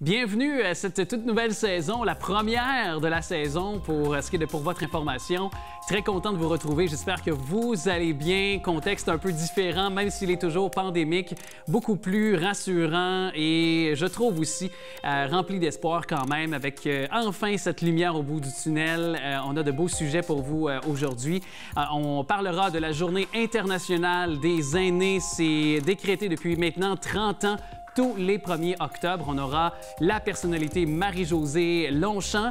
Bienvenue à cette toute nouvelle saison, la première de la saison pour votre information. Très content de vous retrouver. J'espère que vous allez bien. Contexte un peu différent, même s'il est toujours pandémique, beaucoup plus rassurant et je trouve aussi rempli d'espoir quand même avec enfin cette lumière au bout du tunnel. On a de beaux sujets pour vous aujourd'hui. On parlera de la Journée internationale des aînés. C'est décrété depuis maintenant 30 ans. Tous les 1er octobre, on aura la personnalité Marie-Josée Longchamp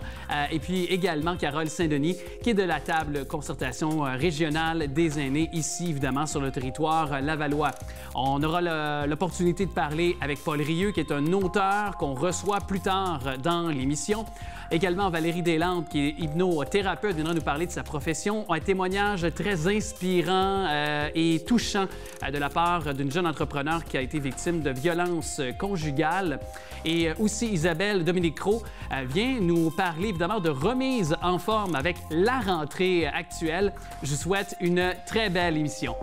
et puis également Carole Saint-Denis, qui est de la table concertation régionale des aînés ici, évidemment, sur le territoire lavallois. On aura l'opportunité de parler avec Paul Rieu, qui est un auteur qu'on reçoit plus tard dans l'émission. Également, Valérie Deslandes, qui est hypnothérapeute, viendra nous parler de sa profession. Un témoignage très inspirant et touchant de la part d'une jeune entrepreneur qui a été victime de violences conjugales. Et aussi, Isabelle Dominique-Cros vient nous parler évidemment de remise en forme avec la rentrée actuelle. Je vous souhaite une très belle émission.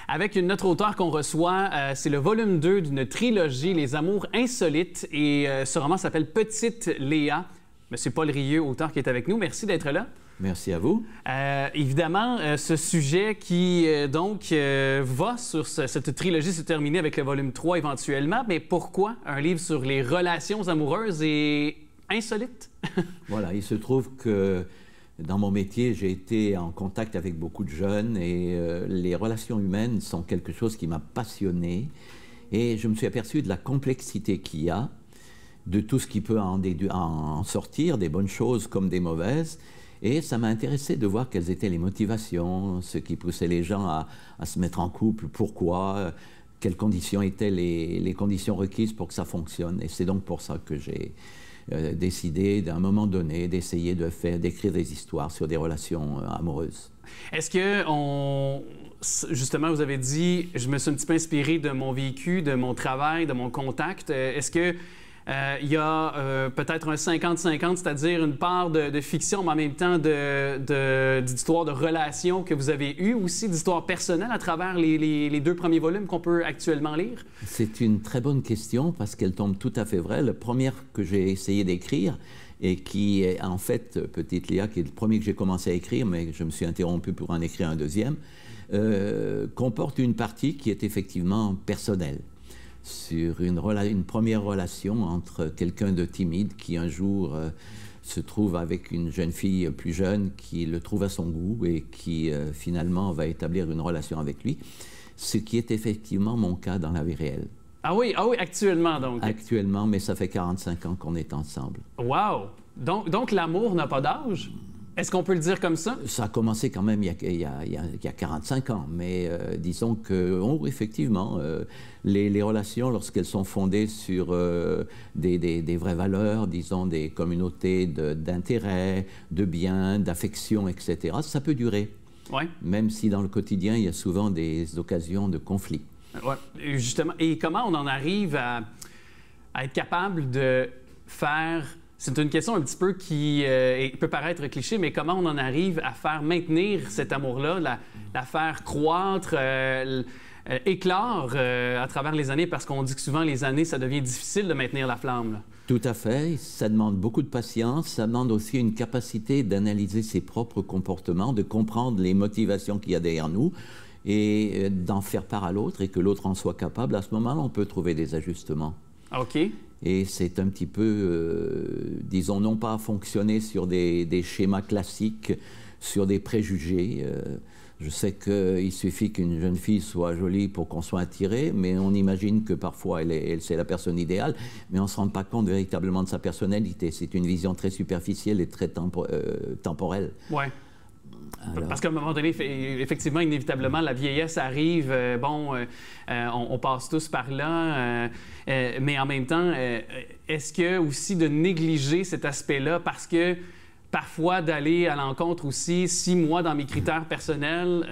Avec notre auteur qu'on reçoit, c'est le volume 2 d'une trilogie, Les Amours insolites, et ce roman s'appelle Petite Léa. Monsieur Paul Rieu, auteur qui est avec nous, merci d'être là. Merci à vous. Évidemment, ce sujet qui va sur cette trilogie se terminer avec le volume 3 éventuellement, mais pourquoi un livre sur les relations amoureuses et insolites? Voilà, il se trouve que dans mon métier, j'ai été en contact avec beaucoup de jeunes et les relations humaines sont quelque chose qui m'a passionné. Et je me suis aperçu de la complexité qu'il y a, de tout ce qui peut en sortir, des bonnes choses comme des mauvaises. Et ça m'a intéressé de voir quelles étaient les motivations, ce qui poussait les gens à se mettre en couple, pourquoi, quelles conditions étaient les conditions requises pour que ça fonctionne. Et c'est donc pour ça que j'ai décidé, d'un moment donné, d'essayer d'écrire des histoires sur des relations amoureuses. Est-ce que, justement, vous avez dit, je me suis un petit peu inspiré de mon vécu, de mon travail, de mon contact. Est-ce que il y a peut-être un 50-50, c'est-à-dire une part de fiction, mais en même temps d'histoires de relations que vous avez eues, aussi d'histoires personnelles à travers les 2 premiers volumes qu'on peut actuellement lire? C'est une très bonne question parce qu'elle tombe tout à fait vraie. Le premier que j'ai essayé d'écrire et qui est en fait Petite Léa, qui est le premier que j'ai commencé à écrire, mais je me suis interrompu pour en écrire un deuxième, comporte une partie qui est effectivement personnelle, sur une première relation entre quelqu'un de timide qui un jour se trouve avec une jeune fille plus jeune qui le trouve à son goût et qui finalement va établir une relation avec lui, ce qui est effectivement mon cas dans la vie réelle. Ah oui, actuellement donc? Actuellement, mais ça fait 45 ans qu'on est ensemble. Wow! Donc l'amour n'a pas d'âge? Est-ce qu'on peut le dire comme ça? Ça a commencé quand même il y a 45 ans, mais disons que, effectivement, les relations, lorsqu'elles sont fondées sur des vraies valeurs, disons des communautés d'intérêt, de biens, d'affection, etc., ça peut durer. Ouais. Même si dans le quotidien, il y a souvent des occasions de conflit. Ouais, justement. Et comment on en arrive à être capable de faire... C'est une question un petit peu qui peut paraître cliché, mais comment on en arrive à faire maintenir cet amour-là, la faire croître, éclore à travers les années, parce qu'on dit que souvent les années, ça devient difficile de maintenir la flamme. Là. Tout à fait. Ça demande beaucoup de patience. Ça demande aussi une capacité d'analyser ses propres comportements, de comprendre les motivations qu'il y a derrière nous et d'en faire part à l'autre et que l'autre en soit capable. À ce moment-là, on peut trouver des ajustements. OK. Et c'est un petit peu, disons, non pas fonctionner sur des schémas classiques, sur des préjugés. Je sais qu'il suffit qu'une jeune fille soit jolie pour qu'on soit attiré, mais on imagine que parfois c'est la personne idéale, mais on ne se rend pas compte véritablement de sa personnalité. C'est une vision très superficielle et très temporelle. Ouais. Alors... Parce qu'à un moment donné, effectivement, inévitablement, la vieillesse arrive, on passe tous par là, mais en même temps, est-ce que aussi de négliger cet aspect-là parce que parfois d'aller à l'encontre aussi, si moi, dans mes critères personnels,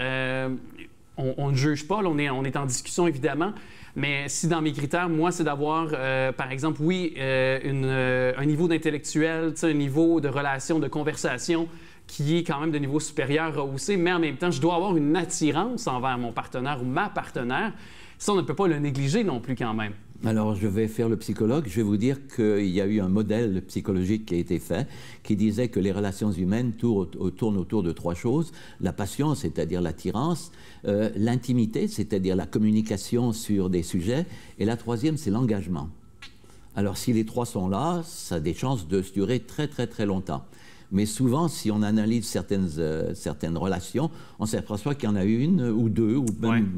on ne juge pas, là, on est en discussion évidemment, mais si dans mes critères, moi, c'est d'avoir, par exemple, oui, un niveau d'intellectuel, un niveau de relation, de conversation qui est quand même de niveau supérieur rehaussé, mais en même temps, je dois avoir une attirance envers mon partenaire ou ma partenaire. Ça, on ne peut pas le négliger non plus quand même. Alors, je vais faire le psychologue. Je vais vous dire qu'il y a eu un modèle psychologique qui a été fait qui disait que les relations humaines tournent autour de 3 choses. La passion, c'est-à-dire l'attirance, l'intimité, c'est-à-dire la communication sur des sujets, et la 3e, c'est l'engagement. Alors, si les 3 sont là, ça a des chances de se durer très, très, très longtemps. Mais souvent, si on analyse certaines relations, on s'aperçoit qu'il y en a une ou 2, ou même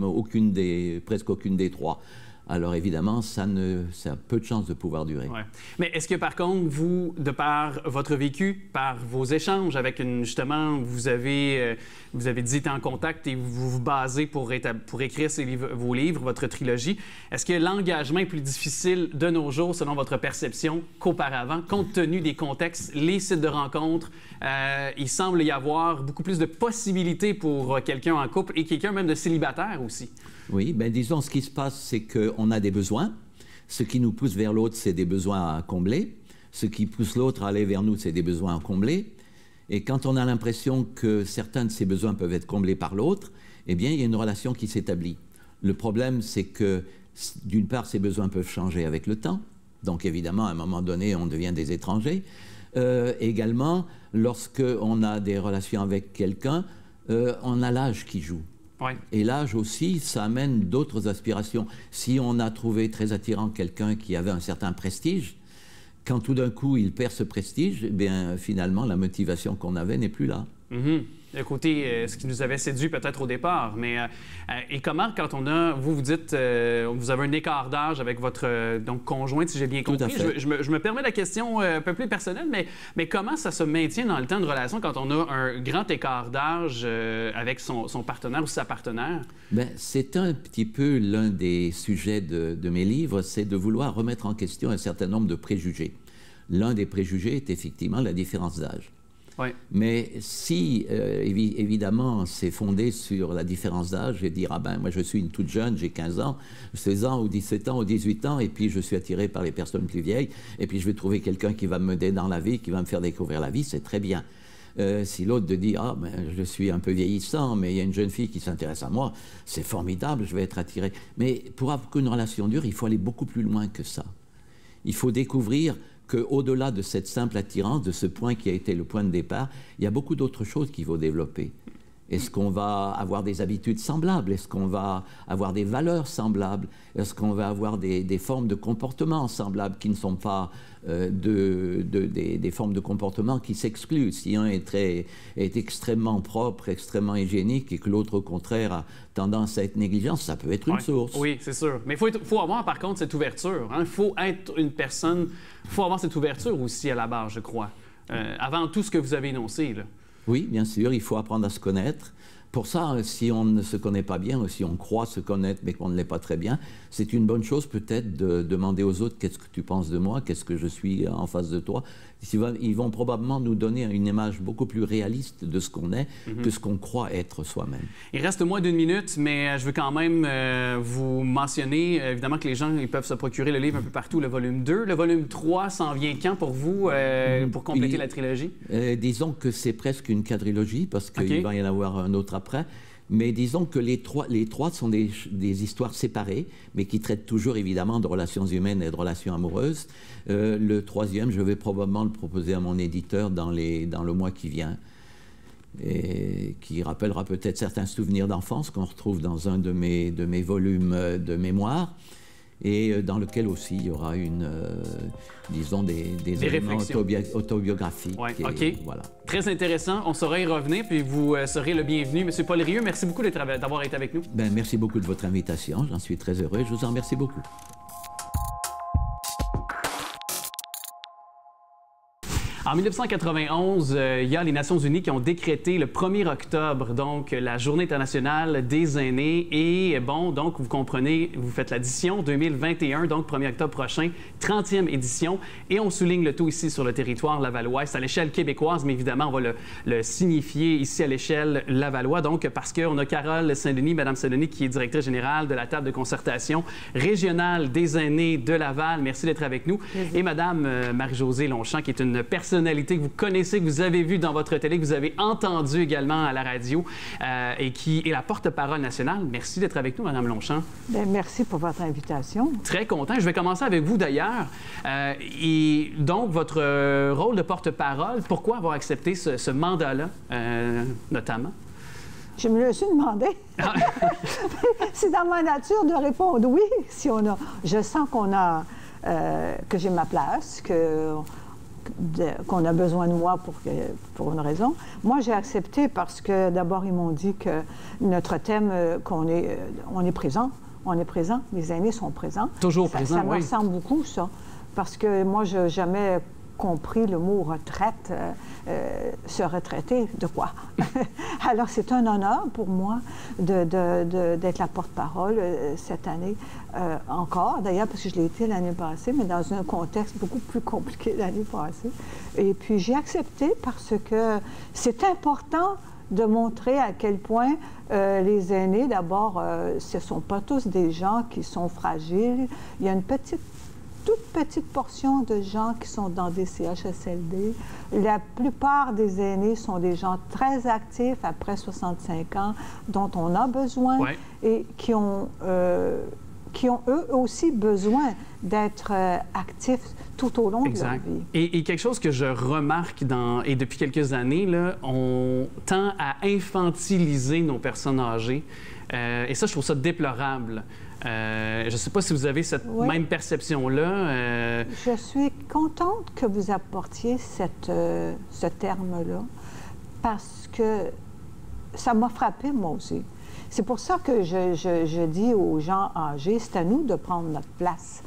presque aucune des 3. Alors évidemment, ça a peu de chances de pouvoir durer. Ouais. Mais est-ce que par contre, vous, de par votre vécu, par vos échanges avec justement, vous avez dit être en contact et vous vous basez pour écrire vos livres, votre trilogie, est-ce que l'engagement est plus difficile de nos jours, selon votre perception, qu'auparavant, compte tenu des contextes, les sites de rencontres, il semble y avoir beaucoup plus de possibilités pour quelqu'un en couple et quelqu'un même de célibataire aussi? Oui, bien disons, ce qui se passe, c'est qu'on a des besoins. Ce qui nous pousse vers l'autre, c'est des besoins à combler. Ce qui pousse l'autre à aller vers nous, c'est des besoins à combler. Et quand on a l'impression que certains de ces besoins peuvent être comblés par l'autre, eh bien, il y a une relation qui s'établit. Le problème, c'est que, d'une part, ces besoins peuvent changer avec le temps. Donc, évidemment, à un moment donné, on devient des étrangers. Également, lorsqu'on a des relations avec quelqu'un, on a l'âge qui joue. Ouais. Et l'âge aussi, ça amène d'autres aspirations. Si on a trouvé très attirant quelqu'un qui avait un certain prestige, quand tout d'un coup il perd ce prestige, eh bien, finalement, la motivation qu'on avait n'est plus là. Mm-hmm. Le côté, ce qui nous avait séduit peut-être au départ. Mais et comment, quand on a, vous dites, vous avez un écart d'âge avec votre donc conjointe, si j'ai bien compris. Je me permets la question un peu plus personnelle, mais comment ça se maintient dans le temps de relation quand on a un grand écart d'âge avec son partenaire ou sa partenaire? Bien, c'est un petit peu l'un des sujets de mes livres, c'est de vouloir remettre en question un certain nombre de préjugés. L'un des préjugés est effectivement la différence d'âge. Oui. Mais si, évidemment, c'est fondé sur la différence d'âge, et dire, ah ben, moi je suis une toute jeune, j'ai 15 ans, 16 ans, ou 17 ans, ou 18 ans, et puis je suis attiré par les personnes plus vieilles, et puis je vais trouver quelqu'un qui va me mener dans la vie, qui va me faire découvrir la vie, c'est très bien. Si l'autre te dit, ah ben, je suis un peu vieillissant, mais il y a une jeune fille qui s'intéresse à moi, c'est formidable, je vais être attiré. Mais pour avoir qu'une relation dure, il faut aller beaucoup plus loin que ça. Il faut découvrir qu'au-delà de cette simple attirance, de ce point qui a été le point de départ, il y a beaucoup d'autres choses qu'il faut développer. Est-ce qu'on va avoir des habitudes semblables? Est-ce qu'on va avoir des valeurs semblables? Est-ce qu'on va avoir des formes de comportement semblables qui ne sont pas des formes de comportement qui s'excluent? Si un est extrêmement propre, extrêmement hygiénique et que l'autre, au contraire, a tendance à être négligent, ça peut être une source. Oui, c'est sûr. Mais il faut avoir, par contre, cette ouverture. Il faut être une personne... Il faut avoir cette ouverture aussi à la base, je crois. Avant tout ce que vous avez énoncé, là. Oui, bien sûr, il faut apprendre à se connaître. Pour ça, si on ne se connaît pas bien, ou si on croit se connaître mais qu'on ne l'est pas très bien, c'est une bonne chose peut-être de demander aux autres qu'est-ce que tu penses de moi, qu'est-ce que je suis en face de toi. Ils vont probablement nous donner une image beaucoup plus réaliste de ce qu'on est que ce qu'on croit être soi-même. Il reste moins d'1 minute, mais je veux quand même vous mentionner, évidemment que les gens ils peuvent se procurer le livre un peu partout, le volume 2. Le volume 3 s'en vient quand pour vous, pour compléter la trilogie? Disons que c'est presque une quadrilogie, parce qu'il va y en avoir un autre après. Mais disons que les trois sont des histoires séparées, mais qui traitent toujours évidemment de relations humaines et de relations amoureuses. Le 3e, je vais probablement le proposer à mon éditeur dans le mois qui vient, et qui rappellera peut-être certains souvenirs d'enfance qu'on retrouve dans un de mes volumes de mémoire, et dans lequel aussi il y aura disons des éléments autobiographiques. Ouais, OK. Voilà. Très intéressant. On saura y revenir, puis vous serez le bienvenu. M. Paul Rieu, merci beaucoup d'avoir été avec nous. Ben, merci beaucoup de votre invitation. J'en suis très heureux. Je vous en remercie beaucoup. En 1991, il y a les Nations unies qui ont décrété le 1er octobre, donc la Journée internationale des aînés. Et bon, donc vous comprenez, vous faites l'addition 2021, donc 1er octobre prochain, 30e édition. Et on souligne le tout ici sur le territoire lavallois. C'est à l'échelle québécoise, mais évidemment, on va le signifier ici à l'échelle lavallois. Donc, parce qu'on a Carole Saint-Denis, Madame Saint-Denis, qui est directrice générale de la table de concertation régionale des aînés de Laval. Merci d'être avec nous. Et Madame Marie-Josée Longchamp, qui est une personnalité que vous connaissez, que vous avez vue dans votre télé, que vous avez entendue également à la radio et qui est la porte-parole nationale. Merci d'être avec nous, Madame Longchamp. Bien, merci pour votre invitation. Très content. Je vais commencer avec vous d'ailleurs. Et donc, votre rôle de porte-parole, pourquoi avoir accepté ce mandat-là, notamment? Je me le suis demandé. C'est dans ma nature de répondre oui. Si on a, je sens que j'ai ma place, qu'on a besoin de moi pour une raison. Moi, j'ai accepté parce que d'abord, ils m'ont dit que notre thème, on est présent. On est présent. Les aînés sont présents. Toujours présents, oui. Ça me ressemble beaucoup, ça. Parce que moi, je n'ai jamais compris le mot retraite, se retraiter, de quoi? Alors, c'est un honneur pour moi d'être la porte-parole cette année encore, d'ailleurs, parce que je l'ai été l'année passée, mais dans un contexte beaucoup plus compliqué l'année passée. Et puis, j'ai accepté parce que c'est important de montrer à quel point les aînés, d'abord, ce ne sont pas tous des gens qui sont fragiles. Il y a une toute petite portion de gens qui sont dans des CHSLD. La plupart des aînés sont des gens très actifs après 65 ans, dont on a besoin et qui ont eux aussi besoin d'être actifs tout au long de leur vie. Et quelque chose que je remarque et depuis quelques années, là, on tend à infantiliser nos personnes âgées. Et ça, je trouve ça déplorable. Je ne sais pas si vous avez cette même perception-là. Je suis contente que vous apportiez ce terme-là parce que ça m'a frappée, moi aussi. C'est pour ça que je dis aux gens âgés, c'est à nous de prendre notre place.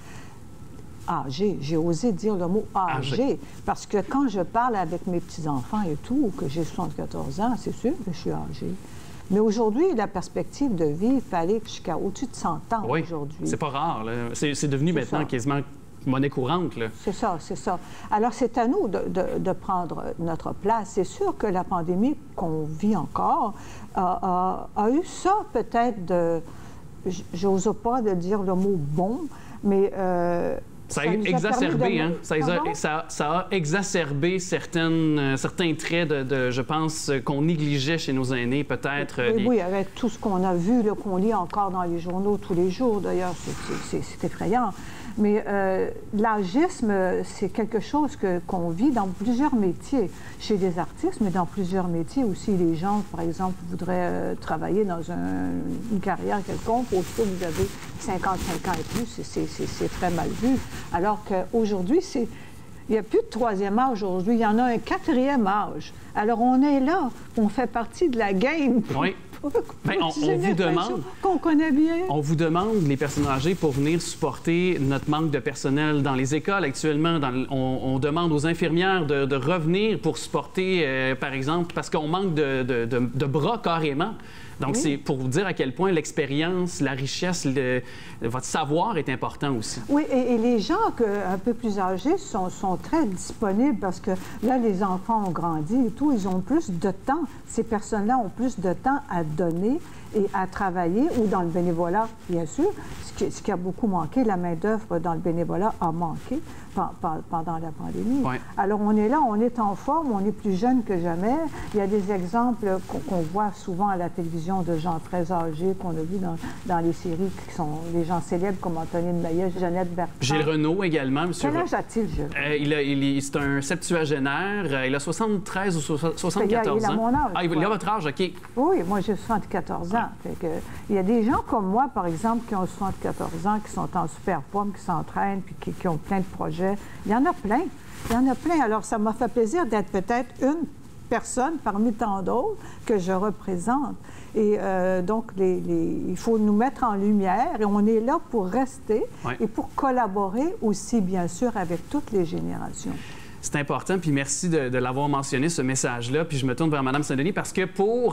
Âgé, j'ai osé dire le mot âgé, parce que quand je parle avec mes petits-enfants et tout, que j'ai 74 ans, c'est sûr que je suis âgée. Mais aujourd'hui, la perspective de vie, il fallait jusqu'à au-dessus de 100 ans aujourd'hui. C'est pas rare, là. C'est devenu maintenant quasiment monnaie courante, là. C'est ça, c'est ça. Alors, c'est à nous de prendre notre place. C'est sûr que la pandémie qu'on vit encore a eu ça peut-être de... J'ose pas de dire le mot « bon », mais... ça a exacerbé, hein? Ça a exacerbé certains traits je pense, qu'on négligeait chez nos aînés, peut-être. Oui, avec tout ce qu'on a vu, qu'on lit encore dans les journaux tous les jours, d'ailleurs, c'est effrayant. Mais l'agisme, c'est quelque chose qu'on vit dans plusieurs métiers. Chez les artistes, mais dans plusieurs métiers aussi. Les gens, par exemple, voudraient travailler dans une carrière quelconque. Aussitôt que vous avez 55 ans et plus, c'est très mal vu. Alors qu'aujourd'hui, il n'y a plus de troisième âge aujourd'hui. Il y en a un quatrième âge. Alors, on est là. On fait partie de la game. Oui. Bien, on vous demande... qu'on connaît bien. On vous demande, les personnes âgées, pour venir supporter notre manque de personnel dans les écoles actuellement. On demande aux infirmières de revenir pour supporter, par exemple, parce qu'on manque de bras carrément. Donc, c'est pour vous dire à quel point l'expérience, la richesse, votre savoir est important aussi. Oui, et les gens un peu plus âgés sont très disponibles parce que là, les enfants ont grandi et tout, ils ont plus de temps. Ces personnes-là ont plus de temps à donner et à travailler, ou dans le bénévolat, bien sûr. Ce qui a beaucoup manqué, la main-d'œuvre dans le bénévolat a manqué pendant la pandémie. Oui. Alors, on est là, on est en forme, on est plus jeune que jamais. Il y a des exemples qu'on voit souvent à la télévision de gens très âgés qu'on a vus dans les séries qui sont des gens célèbres comme Antonine Maillet, Jeannette Bertrand. Gilles Renaud également, M. Quel âge a-t-il, Gilles? C'est un septuagénaire. Il a 73 ou 74 ans. Il a mon âge. Ah, il a votre âge, OK. Oui, moi, j'ai 74 ans. Il y a des gens comme moi, par exemple, qui ont 74 ans, qui sont en super forme, qui s'entraînent, puis qui ont plein de projets. Il y en a plein. Il y en a plein. Alors, ça m'a fait plaisir d'être peut-être une personne parmi tant d'autres que je représente. Et donc, il faut nous mettre en lumière et on est là pour rester et pour collaborer aussi, bien sûr, avec toutes les générations. C'est important, puis merci de l'avoir mentionné, ce message-là. Puis je me tourne vers Mme Saint-Denis parce que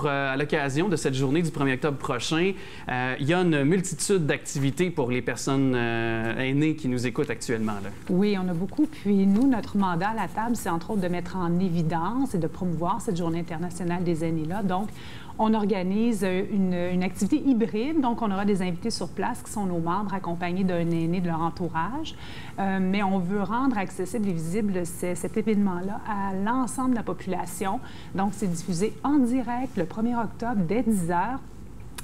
à l'occasion de cette journée du 1er octobre prochain, il y a une multitude d'activités pour les personnes aînées qui nous écoutent actuellement, là. Oui, on a beaucoup. Puis nous, notre mandat à la table, c'est entre autres de mettre en évidence et de promouvoir cette Journée internationale des aînés-là. Donc, on organise une activité hybride. Donc, on aura des invités sur place qui sont nos membres accompagnés d'un aîné de leur entourage. Mais on veut rendre accessible et visible cet événement-là à l'ensemble de la population. Donc, c'est diffusé en direct le 1er octobre dès 10 h.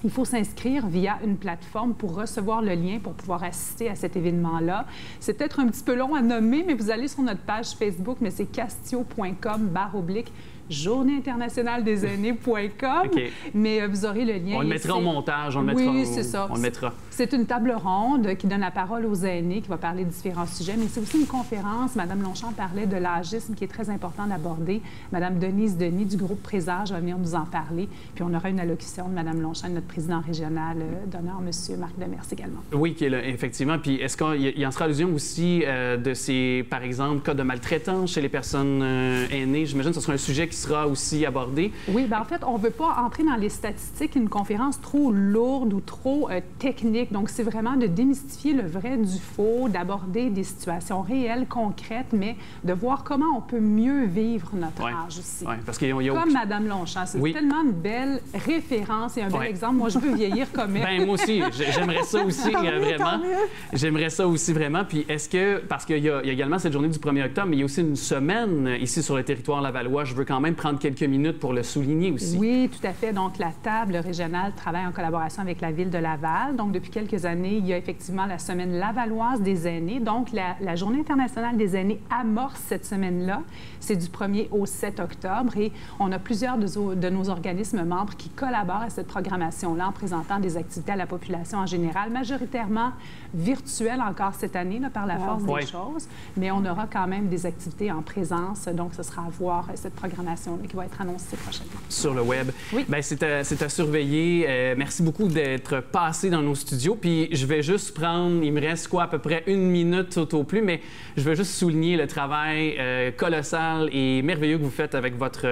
Il faut s'inscrire via une plateforme pour recevoir le lien pour pouvoir assister à cet événement-là. C'est peut-être un petit peu long à nommer, mais vous allez sur notre page Facebook, mais c'est castio.com/Journée internationale des aînés.com. Okay. Mais vous aurez le lien. On le mettra au montage. On le mettra. Oui, c'est ça. On le mettra. C'est une table ronde qui donne la parole aux aînés, qui va parler de différents sujets, mais c'est aussi une conférence. Mme Longchamp parlait de l'âgisme qui est très important d'aborder. Mme Denise Denis du groupe Présage va venir nous en parler. Puis on aura une allocution de Mme Longchamp, notre président régional d'honneur, M. Marc Demers également. Oui, qui est là, effectivement. Puis est-ce qu'il en sera allusion aussi de ces, par exemple, cas de maltraitance chez les personnes aînées? J'imagine que ce sera un sujet qui sera aussi abordé. Oui, bien en fait, on ne veut pas entrer dans les statistiques, une conférence trop lourde ou trop technique. Donc, c'est vraiment de démystifier le vrai du faux, d'aborder des situations réelles, concrètes, mais de voir comment on peut mieux vivre notre âge aussi. Oui, parce qu'il y a... Comme Mme Longchamp, c'est tellement une belle référence et un bel exemple. Moi, je veux vieillir comme elle. Bien, moi aussi, j'aimerais ça aussi, vraiment. J'aimerais ça aussi, vraiment. Puis est-ce que, parce qu'il y a également cette journée du 1er octobre, mais il y a aussi une semaine ici sur le territoire lavallois, je veux quand même prendre quelques minutes pour le souligner aussi. Oui, tout à fait. Donc, la table régionale travaille en collaboration avec la Ville de Laval. Donc, depuis quelques années, il y a effectivement la Semaine lavalloise des aînés. Donc, la Journée internationale des aînés amorce cette semaine-là. C'est du 1er au 7 octobre et on a plusieurs de nos organismes membres qui collaborent à cette programmation-là en présentant des activités à la population en général, majoritairement virtuelles encore cette année, là, par la force des choses. Mais on aura quand même des activités en présence. Donc, ce sera à voir cette programmation-là qui va être annoncée prochainement. Sur le web. Oui. Bien, c'est à surveiller. Merci beaucoup d'être passé dans nos studios. Puis je vais juste prendre, il me reste quoi, à peu près 1 minute au plus, mais je veux juste souligner le travail colossal et merveilleux que vous faites avec votre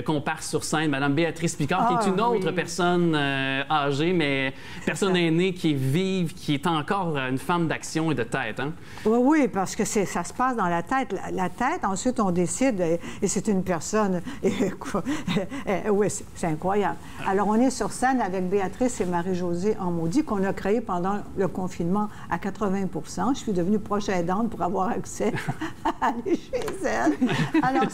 comparse sur scène, Mme Béatrice Picard, qui est une autre personne âgée, mais personne aînée qui est vive, qui est encore une femme d'action et de tête. Hein? Oui, parce que ça se passe dans la tête. La tête, ensuite, on décide, et c'est une personne. Oui, c'est incroyable. Alors, on est sur scène avec Béatrice et Marie-Josée Amaudy, qu'on a créé pendant le confinement à 80 %. Je suis devenue proche aidante pour avoir accès à aller chez elle. Alors,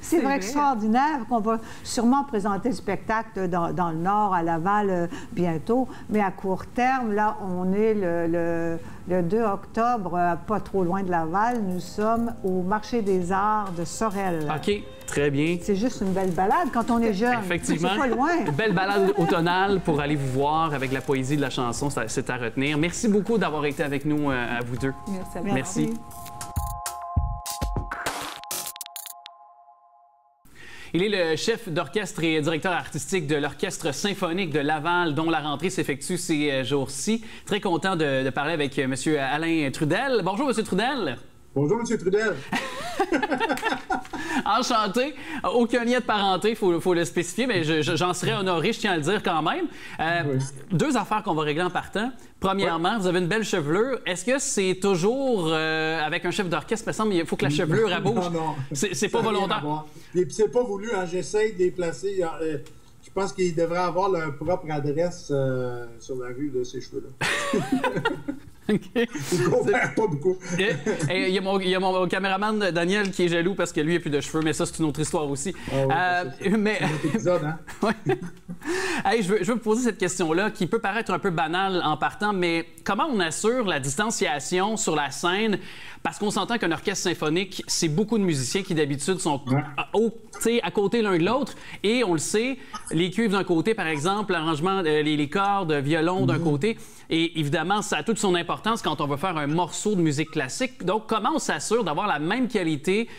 c'est vraiment extraordinaire qu'on va sûrement présenter le spectacle dans le Nord, à Laval, bientôt. Mais à court terme, là, on est le 2 octobre, pas trop loin de Laval. Nous sommes au Marché des Arts de Sorel. OK, très bien. C'est juste une belle balade quand on est jeune. Effectivement. C'est pas loin. Une belle balade automnale pour aller vous voir avec la poésie de la chanson. C'est à retenir. Merci beaucoup d'avoir été avec nous, à vous deux. Merci. Merci. Il est le chef d'orchestre et directeur artistique de l'Orchestre symphonique de Laval, dont la rentrée s'effectue ces jours-ci. Très content de parler avec M. Alain Trudel. Bonjour, M. Trudel. Bonjour, M. Trudel. Enchanté. Aucun lien de parenté, il faut le spécifier, mais j'en serais honoré, je tiens à le dire quand même. Oui. 2 affaires qu'on va régler en partant. Premièrement, vous avez une belle chevelure. Est-ce que c'est toujours avec un chef d'orchestre, il me semble, il faut que la chevelure elle bouge? Non. C'est pas volontaire. Et puis c'est pas voulu, hein. J'essaye de les placer. Je pense qu'ils devraient avoir leur propre adresse sur la rue de ces cheveux-là. Okay. Pas beaucoup. Et il y a mon caméraman Daniel qui est jaloux parce que lui, il n'a plus de cheveux, mais ça, c'est une autre histoire aussi. Mais... C'est un autre épisode, hein? Ouais. Hey, je veux vous poser cette question-là qui peut paraître un peu banale en partant, mais comment on assure la distanciation sur la scène? Parce qu'on s'entend qu'un orchestre symphonique, c'est beaucoup de musiciens qui d'habitude sont à côté l'un de l'autre. Et on le sait, les cuivres d'un côté, par exemple, l'arrangement, les cordes, violon d'un côté. Et évidemment, ça a toute son importance quand on veut faire un morceau de musique classique. Donc, comment on s'assure d'avoir la même qualité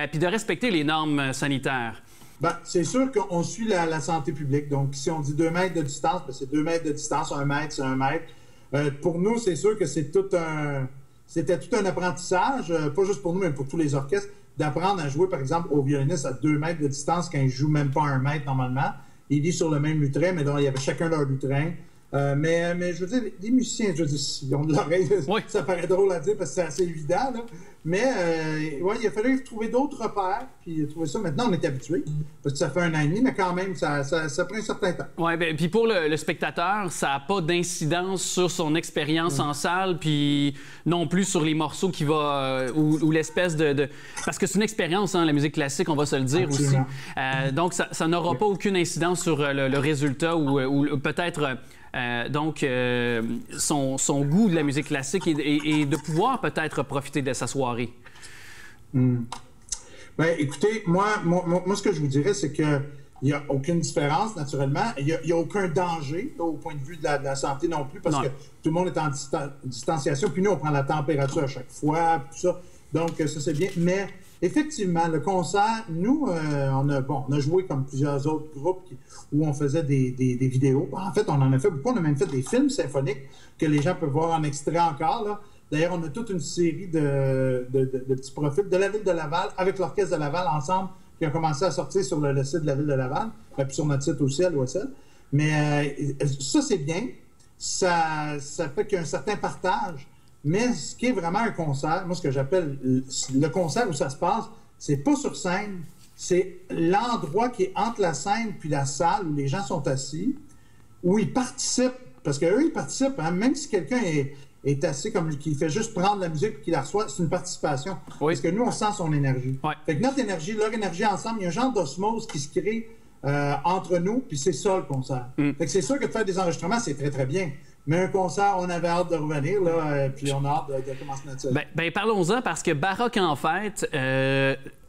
puis de respecter les normes sanitaires? Bien, c'est sûr qu'on suit la santé publique. Donc, si on dit 2 mètres de distance, bien, c'est 2 mètres de distance, 1 mètre, c'est 1 mètre. Pour nous, c'est sûr que c'était tout un apprentissage, pas juste pour nous, mais pour tous les orchestres. d'apprendre à jouer, par exemple, au violoniste à 2 mètres de distance quand il joue même pas 1 mètre normalement. Il est sur le même lutrin, mais donc il y avait chacun leur lutrin. Mais je veux dire, les musiciens, je veux dire, s'ils ont de l'oreille, ça paraît drôle à dire parce que c'est assez évident, là. Mais ouais, il a fallu trouver d'autres repères, puis trouver ça. Maintenant, on est habitué, parce que ça fait 1 an et demi, mais quand même, ça prend un certain temps. Oui, bien, puis pour le spectateur, ça n'a pas d'incidence sur son expérience en salle, puis non plus sur les morceaux qui va... ou l'espèce de... Parce que c'est une expérience, hein, la musique classique, on va se le dire. Absolument. Aussi. Donc, ça n'aura pas aucune incidence sur le résultat ou peut-être... son goût de la musique classique et de pouvoir peut-être profiter de sa soirée. Bien, écoutez, moi, ce que je vous dirais, c'est qu'il n'y a aucune différence, naturellement. Il n'y a aucun danger, là, au point de vue de la santé non plus, parce que tout le monde est en distanciation. Puis nous, on prend la température à chaque fois, tout ça. Donc, ça, c'est bien. Mais effectivement, le concert, nous, on a joué comme plusieurs autres groupes où on faisait des vidéos. En fait, on en a fait beaucoup. On a même fait des films symphoniques que les gens peuvent voir en extrait encore, là. D'ailleurs, on a toute une série de petits profils de la Ville de Laval avec l'Orchestre de Laval ensemble qui ont commencé à sortir sur le site de la Ville de Laval, puis sur notre site aussi à l'OSL. Mais ça, c'est bien. Ça fait qu'il y a un certain partage. Mais ce qui est vraiment un concert, moi, ce que j'appelle le concert où ça se passe, c'est pas sur scène, c'est l'endroit qui est entre la scène puis la salle où les gens sont assis, où ils participent. Parce qu'eux, ils participent, hein, même si quelqu'un est assis comme qui fait juste prendre la musique et qui la reçoit, c'est une participation. Oui. Parce que nous, on sent son énergie. Oui. Fait que notre énergie, leur énergie ensemble, il y a un genre d'osmose qui se crée entre nous, puis c'est ça le concert. Fait que c'est sûr que de faire des enregistrements, c'est très, très bien. Mais un concert, on avait hâte de revenir, là, puis on a hâte de commencer notre série. Ben, parlons-en, parce que Baroque en fête,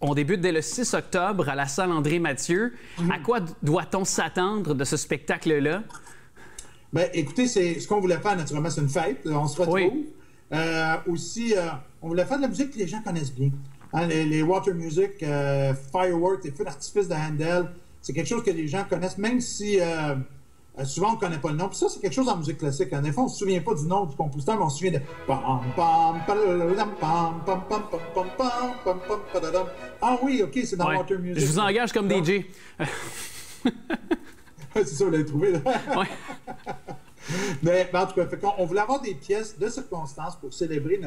on débute dès le 6 octobre à la salle André-Mathieu. À quoi doit-on s'attendre de ce spectacle-là? Ben, écoutez, ce qu'on voulait faire, naturellement, c'est une fête. On se retrouve. Oui. Aussi, on voulait faire de la musique que les gens connaissent bien. Hein, les water music, fireworks, les feux d'artifice de Handel, c'est quelque chose que les gens connaissent, même si... souvent, on ne connaît pas le nom. Puis ça, c'est quelque chose en musique classique. En effet, on ne se souvient pas du nom du compositeur, mais on se souvient de... Ah oui, OK, c'est dans Water Music. Je vous engage comme DJ. C'est ça, vous l'avez trouvé. Oui. Mais en tout cas, on voulait avoir des pièces de circonstances pour célébrer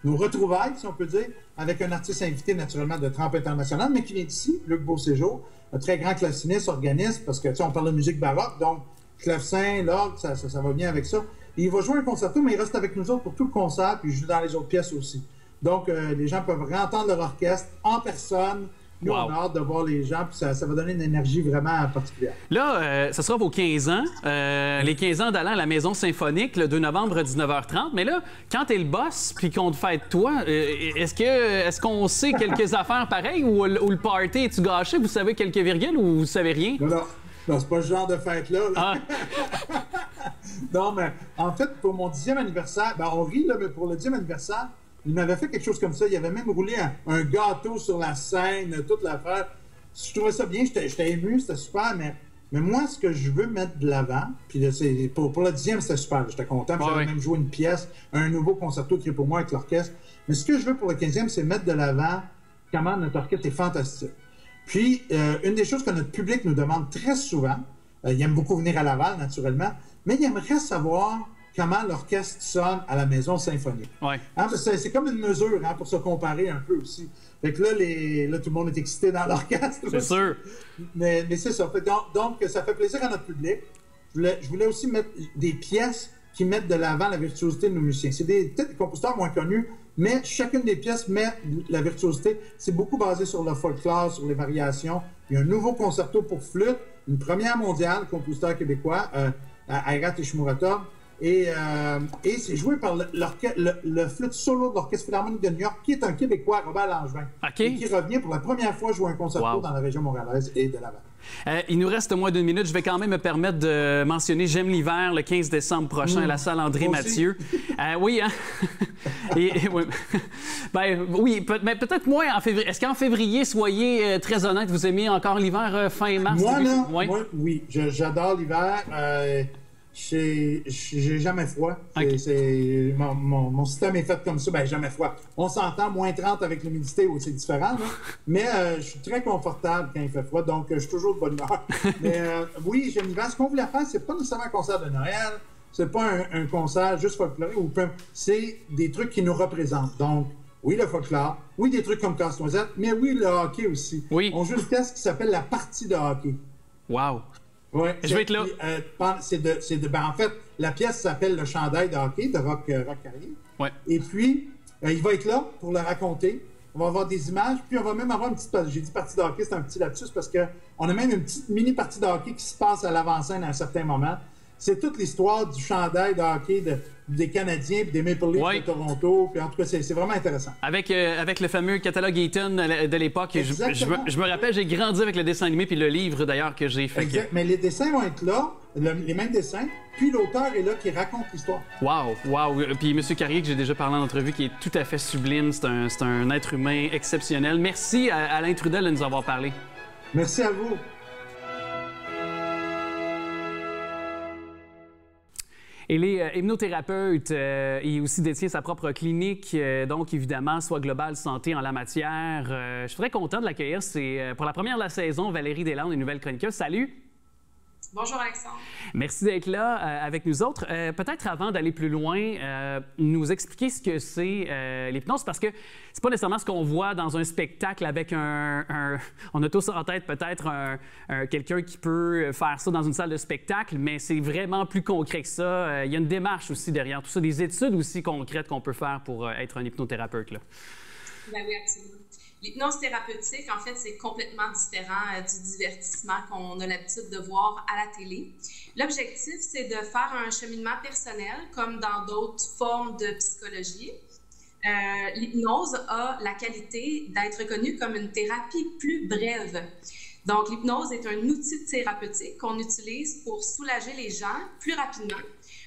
nos retrouvailles, si on peut dire, avec un artiste invité, naturellement, de trempe internationale, mais qui vient d'ici, Luc Beauséjour, un très grand claveciniste, organiste, parce que, tu sais, on parle de musique baroque, donc clavecin, l'orgue, ça va bien avec ça. Et il va jouer un concerto, mais il reste avec nous autres pour tout le concert, puis il joue dans les autres pièces aussi. Donc, les gens peuvent réentendre leur orchestre en personne. Nous, on a hâte de voir les gens, puis ça va donner une énergie vraiment particulière. Là, ça sera vos 15 ans, les 15 ans d'Alain à la Maison Symphonique, le 2 novembre à 19h30. Mais là, quand t'es le boss, puis qu'on te fête toi, est-ce qu'on sait quelques affaires pareilles ou le party est-tu gâché? Vous savez quelques virgules ou vous savez rien? Non, c'est pas ce genre de fête-là. Là. Ah. Non, mais en fait, pour mon 10e anniversaire, ben on rit, là, mais pour le 10e anniversaire, il m'avait fait quelque chose comme ça. Il avait même roulé un gâteau sur la scène, toute l'affaire. Je trouvais ça bien, j'étais ému, c'était super, mais moi, ce que je veux mettre de l'avant, puis pour le 10e, c'était super, j'étais content, puis j'avais même joué une pièce, un nouveau concerto écrit pour moi avec l'orchestre. Mais ce que je veux pour le 15e, c'est mettre de l'avant comment notre orchestre est fantastique. Puis, une des choses que notre public nous demande très souvent, il aime beaucoup venir à Laval, naturellement, mais il aimerait savoir comment l'orchestre sonne à la Maison Symphonique. Ouais. Hein, c'est comme une mesure, hein, pour se comparer un peu aussi. Fait que là, tout le monde est excité dans l'orchestre. C'est sûr. Mais c'est ça. Donc, ça fait plaisir à notre public. Je voulais aussi mettre des pièces qui mettent de l'avant la virtuosité de nos musiciens. C'est peut-être des compositeurs moins connus, mais chacune des pièces met la virtuosité. C'est beaucoup basé sur le folklore, sur les variations. Il y a un nouveau concerto pour flûte, une première mondiale, compositeur québécois, Airat Ishmuratov. Et c'est joué par le flûte solo de l'Orchestre Philharmonique de New York, qui est un Québécois, Robert Langevin, et qui revient pour la première fois jouer un concerto dans la région montréalaise et de Laval. Il nous reste moins d'une minute. Je vais quand même me permettre de mentionner J'aime l'hiver le 15 décembre prochain à la salle André-Mathieu. Oui, hein? Oui, mais peut-être moins en février. Est-ce qu'en février, soyez très honnête, vous aimez encore l'hiver fin mars? Moi, oui, j'adore l'hiver. j'ai jamais froid. Mon système est fait comme ça, ben jamais froid. On s'entend, moins 30 avec l'humidité, c'est différent, là. Mais je suis très confortable quand il fait froid, donc je suis toujours de bonne humeur. Mais oui, Geneviève, ce qu'on voulait faire, c'est pas nécessairement un concert de Noël, c'est pas un concert juste folklorique, c'est des trucs qui nous représentent. Donc, oui, le folklore, oui, des trucs comme Casse-Noisette, mais oui, le hockey aussi. Oui. On joue une pièce qui s'appelle la partie de hockey. Wow! Ouais, je vais être là. En fait, la pièce s'appelle Le chandail de hockey de Roch Carrier. Ouais. Et puis, il va être là pour le raconter. On va avoir des images, puis on va même avoir une petite... J'ai dit partie de hockey, c'est un petit lapsus parce qu'on a même une petite mini partie de hockey qui se passe à l'avant-scène à un certain moment. C'est toute l'histoire du chandail de hockey des Canadiens et des Maple Leafs de Toronto. Puis en tout cas, c'est vraiment intéressant. Avec le fameux catalogue Eaton de l'époque, je me rappelle, j'ai grandi avec le dessin animé puis le livre d'ailleurs que j'ai fait. Exact. Mais les dessins vont être là, les mêmes dessins, puis l'auteur est là qui raconte l'histoire. Wow, wow. Puis M. Carrier, que j'ai déjà parlé en entrevue, qui est tout à fait sublime. C'est un être humain exceptionnel. Merci à Alain Trudel de nous avoir parlé. Merci à vous. Il est hypnothérapeute et aussi détient sa propre clinique, donc évidemment, Soi Global Santé en la matière. Je suis très content de l'accueillir. C'est pour la première de la saison, Valérie Deslandes, une nouvelle chroniqueuse. Salut! Bonjour Alexandre. Merci d'être là avec nous autres. Peut-être avant d'aller plus loin, nous expliquer ce que c'est l'hypnose, parce que c'est pas nécessairement ce qu'on voit dans un spectacle avec on a tous en tête peut-être quelqu'un qui peut faire ça dans une salle de spectacle, mais c'est vraiment plus concret que ça. Il y a une démarche aussi derrière tout ça, des études aussi concrètes qu'on peut faire pour être un hypnothérapeute, là. Ben oui, absolument. L'hypnose thérapeutique, en fait, c'est complètement différent du divertissement qu'on a l'habitude de voir à la télé. L'objectif, c'est de faire un cheminement personnel, comme dans d'autres formes de psychologie. L'hypnose a la qualité d'être reconnue comme une thérapie plus brève. Donc, l'hypnose est un outil thérapeutique qu'on utilise pour soulager les gens plus rapidement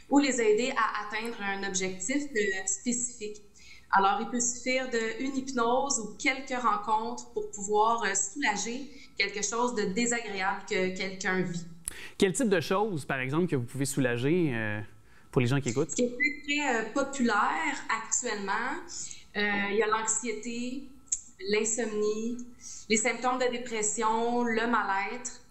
ou les aider à atteindre un objectif spécifique. Alors, il peut suffire d'une hypnose ou quelques rencontres pour pouvoir soulager quelque chose de désagréable que quelqu'un vit. Quel type de choses, par exemple, que vous pouvez soulager pour les gens qui écoutent? Ce qui est très populaire actuellement, il y a l'anxiété, l'insomnie, les symptômes de dépression, le mal-être.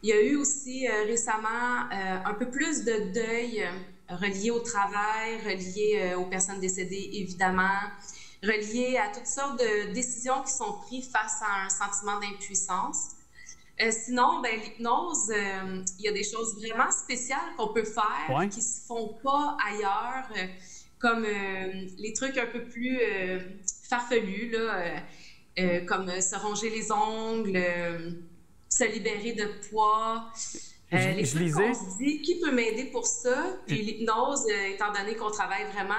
Il y a eu aussi récemment un peu plus de deuil relié au travail, relié aux personnes décédées, évidemment, relié à toutes sortes de décisions qui sont prises face à un sentiment d'impuissance. Sinon, ben, l'hypnose, il y a des choses vraiment spéciales qu'on peut faire qui ne se font pas ailleurs, comme les trucs un peu plus farfelus, là, comme se ronger les ongles, se libérer de poids. Les trucs qu'on se dit, qui peut m'aider pour ça? Puis l'hypnose, étant donné qu'on travaille vraiment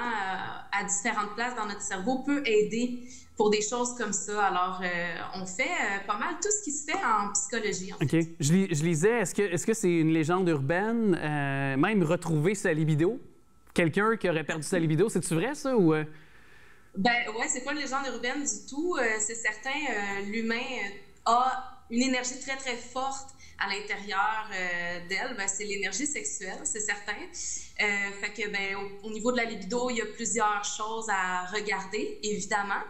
à différentes places dans notre cerveau, peut aider pour des choses comme ça. Alors, on fait pas mal tout ce qui se fait en psychologie. En fait. OK. Je lisais, est-ce que c'est une légende urbaine, même retrouver sa libido? Quelqu'un qui aurait perdu sa libido, c'est-tu vrai, ça? Ou Ben ouais, c'est pas une légende urbaine du tout. C'est certain, l'humain a une énergie très, très forte à l'intérieur d'elle. Ben, c'est l'énergie sexuelle, c'est certain. Fait que, ben, au niveau de la libido, il y a plusieurs choses à regarder, évidemment.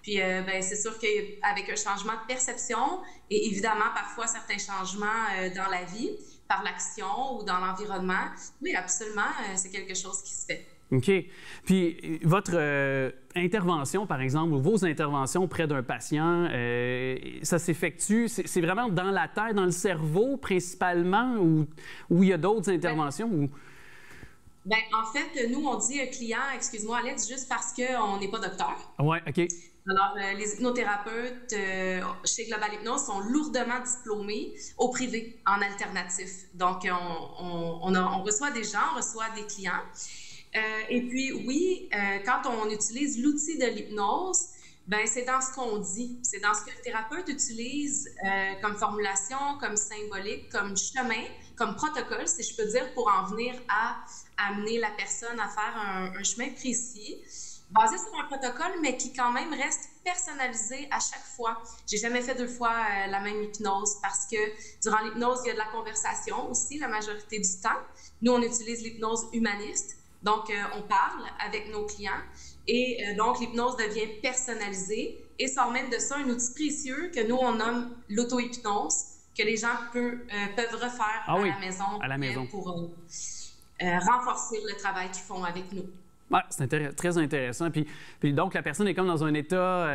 Puis, ben, c'est sûr qu'avec un changement de perception et évidemment, parfois, certains changements dans la vie, par l'action ou dans l'environnement, oui, absolument, c'est quelque chose qui se fait. OK. Puis, votre intervention, par exemple, ou vos interventions auprès d'un patient, ça s'effectue, c'est vraiment dans la tête, dans le cerveau principalement, ou il y a d'autres interventions? Bien, en fait, nous, on dit client, excuse-moi, Alex, juste parce qu'on n'est pas docteur. Oui, OK. Alors, les hypnothérapeutes chez Global Hypnose sont lourdement diplômés au privé, en alternatif. Donc, on reçoit des gens, on reçoit des clients. Et puis, oui, quand on utilise l'outil de l'hypnose, ben c'est dans ce qu'on dit, c'est dans ce que le thérapeute utilise comme formulation, comme symbolique, comme chemin, comme protocole, si je peux dire, pour en venir à amener la personne à faire un chemin précis. basé sur un protocole, mais qui quand même reste personnalisé à chaque fois. J'ai jamais fait 2 fois la même hypnose parce que durant l'hypnose, il y a de la conversation aussi la majorité du temps. Nous, on utilise l'hypnose humaniste. Donc, on parle avec nos clients et donc l'hypnose devient personnalisée et sort même de ça un outil précieux que nous, on nomme l'auto-hypnose, que les gens peuvent refaire à la maison pour renforcer le travail qu'ils font avec nous. Ouais, c'est très intéressant. Puis donc, la personne est comme dans un état...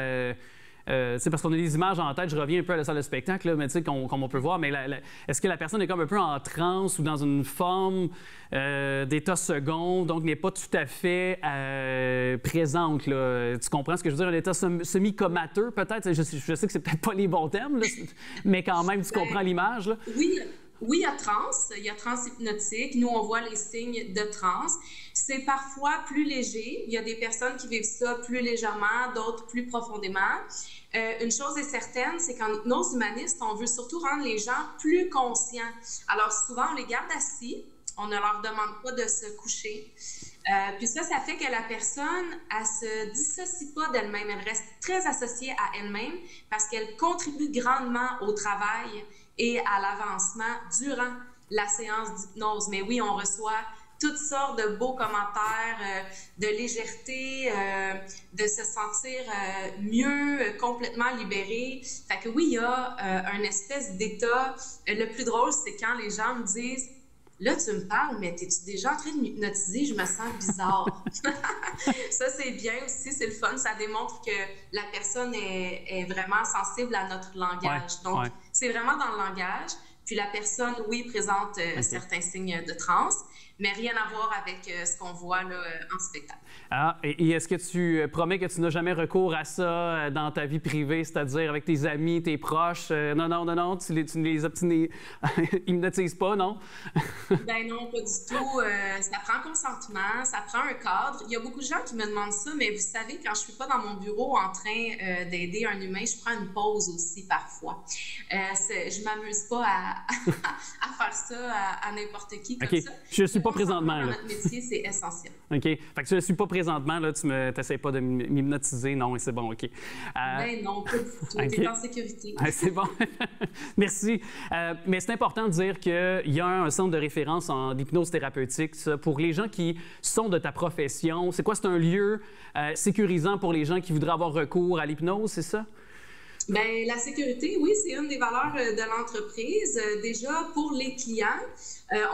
c'est parce qu'on a des images en tête, je reviens un peu à la salle de spectacle, là, mais tu sais, comme on peut voir, mais est-ce que la personne est comme un peu en transe ou dans une forme d'état second, donc n'est pas tout à fait présente, là. Tu comprends ce que je veux dire? Un état semi-comateux, peut-être? Je sais que c'est peut-être pas les bons termes, là, mais quand même, tu comprends l'image, là? Oui, il y a transe hypnotique. Nous, on voit les signes de transe. C'est parfois plus léger. Il y a des personnes qui vivent ça plus légèrement, d'autres plus profondément. Une chose est certaine, c'est qu'en hypnose humaniste, on veut surtout rendre les gens plus conscients. Alors, souvent, on les garde assis. On ne leur demande pas de se coucher. Puis ça fait que la personne, elle se dissocie pas d'elle-même. Elle reste très associée à elle-même parce qu'elle contribue grandement au travail et à l'avancement durant la séance d'hypnose. Mais oui, on reçoit toutes sortes de beaux commentaires, de légèreté, de se sentir mieux, complètement libéré. Fait que oui, il y a un espèce d'état. Le plus drôle, c'est quand les gens me disent « Là, tu me parles, mais t'es-tu déjà en train de m'hypnotiser? Je me sens bizarre. » Ça, c'est bien aussi, c'est le fun. Ça démontre que la personne est vraiment sensible à notre langage. Donc, c'est vraiment dans le langage. Puis la personne, oui, présente certains signes de transe, mais rien à voir avec ce qu'on voit là, en spectacle. Ah, et est-ce que tu promets que tu n'as jamais recours à ça dans ta vie privée, c'est-à-dire avec tes amis, tes proches? Non, tu ne les hypnotises pas, non? Ben non, pas du tout. Ça prend consentement, ça prend un cadre. Il y a beaucoup de gens qui me demandent ça, mais vous savez, quand je ne suis pas dans mon bureau en train d'aider un humain, je prends une pause aussi parfois. Je ne m'amuse pas à faire ça à n'importe qui comme ça. Je ne suis pas présentement. Dans notre métier, c'est essentiel. OK. Fait que je ne suis pas présentement, là, tu n'essaies pas de m'hypnotiser, non, c'est bon, OK. Ben non, pas du tout. Tu es en sécurité. C'est bon. Merci. Mais c'est important de dire qu'il y a un centre de référence en hypnose thérapeutique. Ça, pour les gens qui sont de ta profession, c'est quoi? C'est un lieu sécurisant pour les gens qui voudraient avoir recours à l'hypnose, c'est ça? Bien, la sécurité, oui, c'est une des valeurs de l'entreprise. Déjà, pour les clients,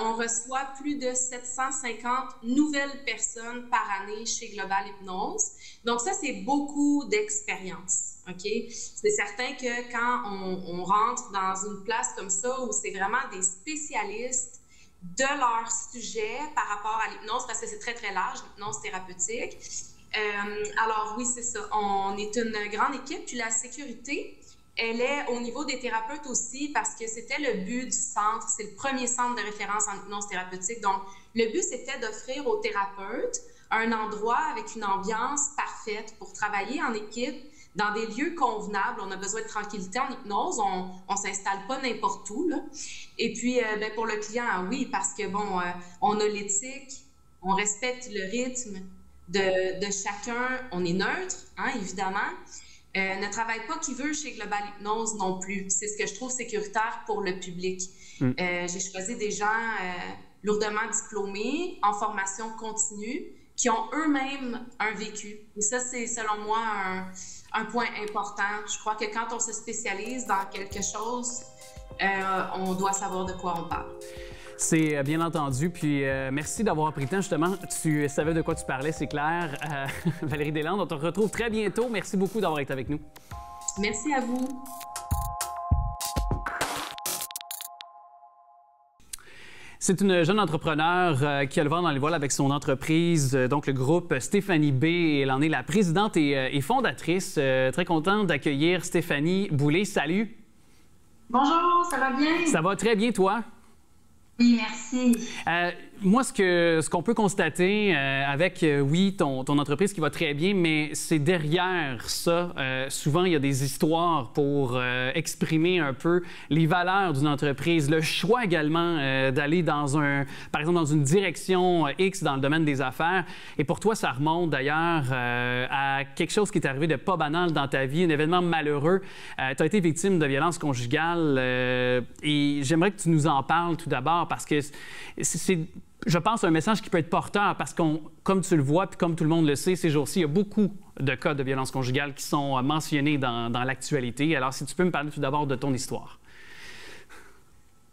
on reçoit plus de 750 nouvelles personnes par année chez Global Hypnose. Donc ça, c'est beaucoup d'expérience. OK? C'est certain que quand on rentre dans une place comme ça où c'est vraiment des spécialistes de leur sujet par rapport à l'hypnose, parce que c'est très, très large, l'hypnose thérapeutique. Alors oui, c'est ça. On est une grande équipe. Puis la sécurité, elle est au niveau des thérapeutes aussi parce que c'était le but du centre. C'est le premier centre de référence en hypnose thérapeutique. Donc, le but, c'était d'offrir aux thérapeutes un endroit avec une ambiance parfaite pour travailler en équipe dans des lieux convenables. On a besoin de tranquillité en hypnose. On s'installe pas n'importe où, là. Et puis, ben, pour le client, oui, parce que, bon, on a l'éthique, on respecte le rythme de chacun, on est neutre, hein, évidemment. Ne travaille pas qui veut chez Global Hypnose non plus. C'est ce que je trouve sécuritaire pour le public. J'ai choisi des gens lourdement diplômés, en formation continue, qui ont eux-mêmes un vécu. Et ça, c'est selon moi un point important. Je crois que quand on se spécialise dans quelque chose, on doit savoir de quoi on parle. C'est bien entendu. Puis merci d'avoir pris le temps. Justement, tu savais de quoi tu parlais, c'est clair. Valérie Deslandes, on te retrouve très bientôt. Merci beaucoup d'avoir été avec nous. Merci à vous. C'est une jeune entrepreneure qui a le vent dans les voiles avec son entreprise, donc le groupe Stéphanie B. Elle en est la présidente et fondatrice. Très contente d'accueillir Stéphanie Boulay. Salut! Bonjour, ça va bien? Ça va très bien, toi? Oui, merci. moi, ce qu'on peut constater avec, oui, ton entreprise qui va très bien, mais c'est derrière ça, souvent, il y a des histoires pour exprimer un peu les valeurs d'une entreprise, le choix également d'aller par exemple, dans une direction X dans le domaine des affaires. Et pour toi, ça remonte d'ailleurs à quelque chose qui est arrivé de pas banal dans ta vie, un événement malheureux. Tu as été victime de violences conjugales et j'aimerais que tu nous en parles tout d'abord parce que c'est, je pense, un message qui peut être porteur parce comme tu le vois, puis comme tout le monde le sait, ces jours-ci, il y a beaucoup de cas de violences conjugales qui sont mentionnés dans l'actualité. Alors, si tu peux me parler tout d'abord de ton histoire.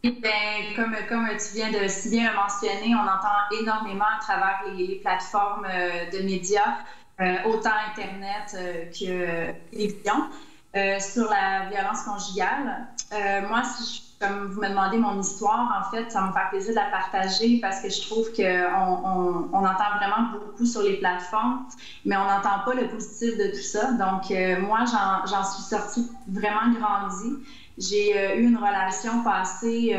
Bien, comme tu viens de si bien le mentionner, on entend énormément à travers les plateformes de médias, autant Internet que télévision, sur la violence conjugale. Moi, comme vous me demandez mon histoire, en fait, ça me fait plaisir de la partager parce que je trouve qu'on entend vraiment beaucoup sur les plateformes, mais on n'entend pas le positif de tout ça. Donc, moi, j'en suis sortie vraiment grandie. J'ai eu une relation passée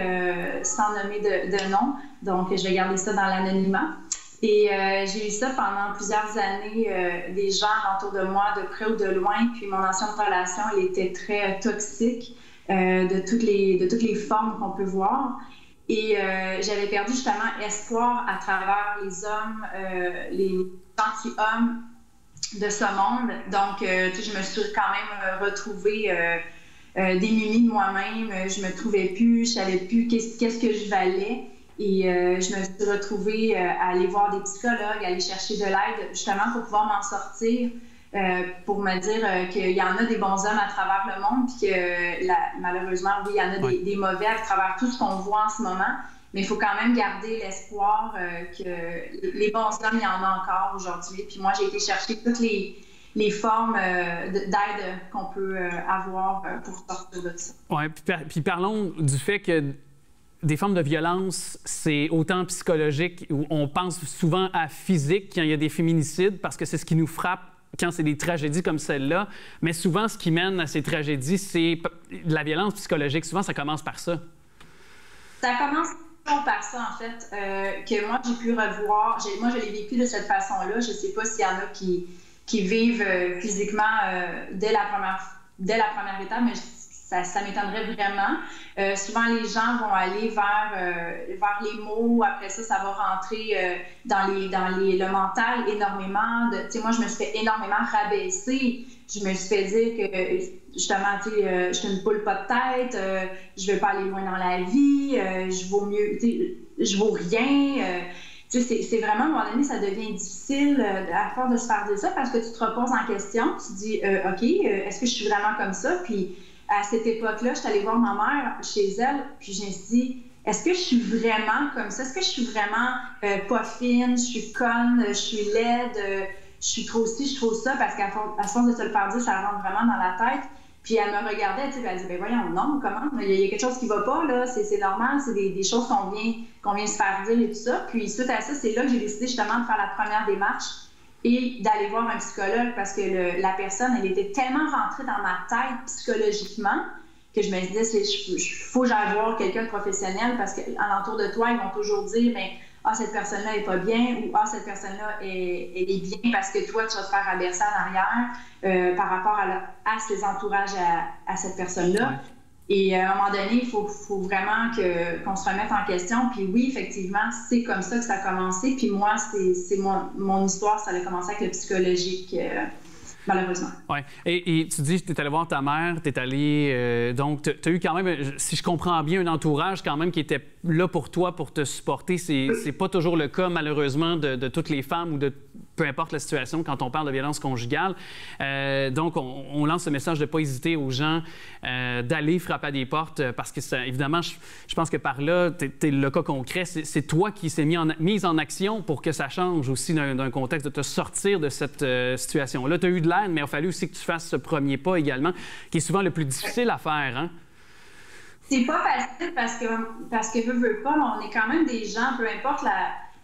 sans nommer de nom, donc je vais garder ça dans l'anonymat. Et j'ai eu ça pendant plusieurs années, des gens autour de moi, de près ou de loin. Puis mon ancienne relation, elle était très toxique de toutes les formes qu'on peut voir. Et j'avais perdu justement espoir à travers les hommes, les gentilshommes de ce monde. Donc, je me suis quand même retrouvée démunie de moi-même. Je me trouvais plus, je savais plus qu'est-ce que je valais. Et je me suis retrouvée à aller voir des psychologues, à aller chercher de l'aide, justement pour pouvoir m'en sortir, pour me dire qu'il y en a des bons hommes à travers le monde, puis que malheureusement, oui, il y en a des mauvais à travers tout ce qu'on voit en ce moment. Mais il faut quand même garder l'espoir que les bons hommes, il y en a encore aujourd'hui. Puis moi, j'ai été chercher toutes les formes d'aide qu'on peut avoir pour sortir de ça. Oui, puis parlons du fait que des formes de violence, c'est autant psychologique, où on pense souvent à physique quand il y a des féminicides, parce que c'est ce qui nous frappe quand c'est des tragédies comme celle-là. Mais souvent, ce qui mène à ces tragédies, c'est la violence psychologique. Souvent, ça commence par ça. Ça commence par ça, en fait, que moi, j'ai pu revoir. Moi, je l'ai vécu de cette façon-là. Je ne sais pas s'il y en a qui vivent physiquement dès la première étape, mais ça m'étonnerait vraiment. Souvent, les gens vont aller vers les mots. Après ça, ça va rentrer dans le mental énormément. Moi, je me suis fait énormément rabaisser. Je me suis fait dire que, justement, je suis une poule pas de tête, je ne vais pas aller loin dans la vie, je vaux mieux, je vaux rien. C'est vraiment, à un moment donné, ça devient difficile à force de se faire dire ça parce que tu te reposes en question. Tu te dis, OK, est-ce que je suis vraiment comme ça? Puis, à cette époque-là, je suis allée voir ma mère chez elle, puis je me suis dit, est-ce que je suis vraiment comme ça? Est-ce que je suis vraiment pas fine, je suis conne, je suis laide, je suis trop ci, je suis trop ça? Parce qu'à force de se le faire dire, ça rentre vraiment dans la tête. Puis elle me regardait, elle dit, ben voyons, non, comment? Il y a quelque chose qui va pas, là, c'est normal, c'est des choses qu'on vient se faire dire et tout ça. Puis suite à ça, c'est là que j'ai décidé justement de faire la première démarche et d'aller voir un psychologue parce que la personne, elle était tellement rentrée dans ma tête psychologiquement que je me disais, il faut que j'aille voir quelqu'un de professionnel parce qu'alentour de toi, ils vont toujours dire, bien, cette personne-là n'est pas bien ou cette personne-là, elle est bien parce que toi, tu vas te faire abercer en arrière par rapport à ses entourages à cette personne-là. Ouais. Et à un moment donné, il faut vraiment qu'on se remette en question. Puis oui, effectivement, c'est comme ça que ça a commencé. Puis moi, c'est mon histoire, ça a commencé avec le psychologique, malheureusement. Oui. Et tu dis que tu es allé voir ta mère, tu es allé... donc, tu as eu quand même, si je comprends bien, un entourage quand même qui était là pour toi, pour te supporter. C'est pas toujours le cas, malheureusement, de toutes les femmes ou de peu importe la situation quand on parle de violence conjugale. Donc, on lance ce message de ne pas hésiter aux gens d'aller frapper à des portes parce que, ça, évidemment, je pense que par là, tu es le cas concret. C'est toi qui s'est mise en action pour que ça change aussi d'un contexte, de te sortir de cette situation-là. Tu as eu de l'aide, mais il a fallu aussi que tu fasses ce premier pas également, qui est souvent le plus difficile à faire, hein? C'est pas facile parce que veux pas, on est quand même des gens, peu importe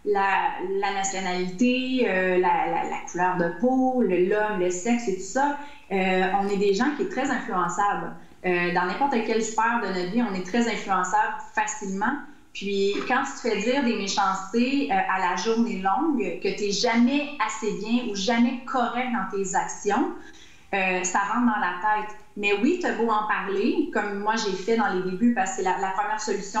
la nationalité, la couleur de peau, l'homme, le sexe et tout ça, on est des gens qui sont très influençables. Dans n'importe quelle sphère de notre vie, on est très influençables facilement. Puis quand tu te fais dire des méchancetés à la journée longue, que tu n'es jamais assez bien ou jamais correct dans tes actions, ça rentre dans la tête. Mais oui, tu as beau en parler, comme moi j'ai fait dans les débuts, parce que c'est la première solution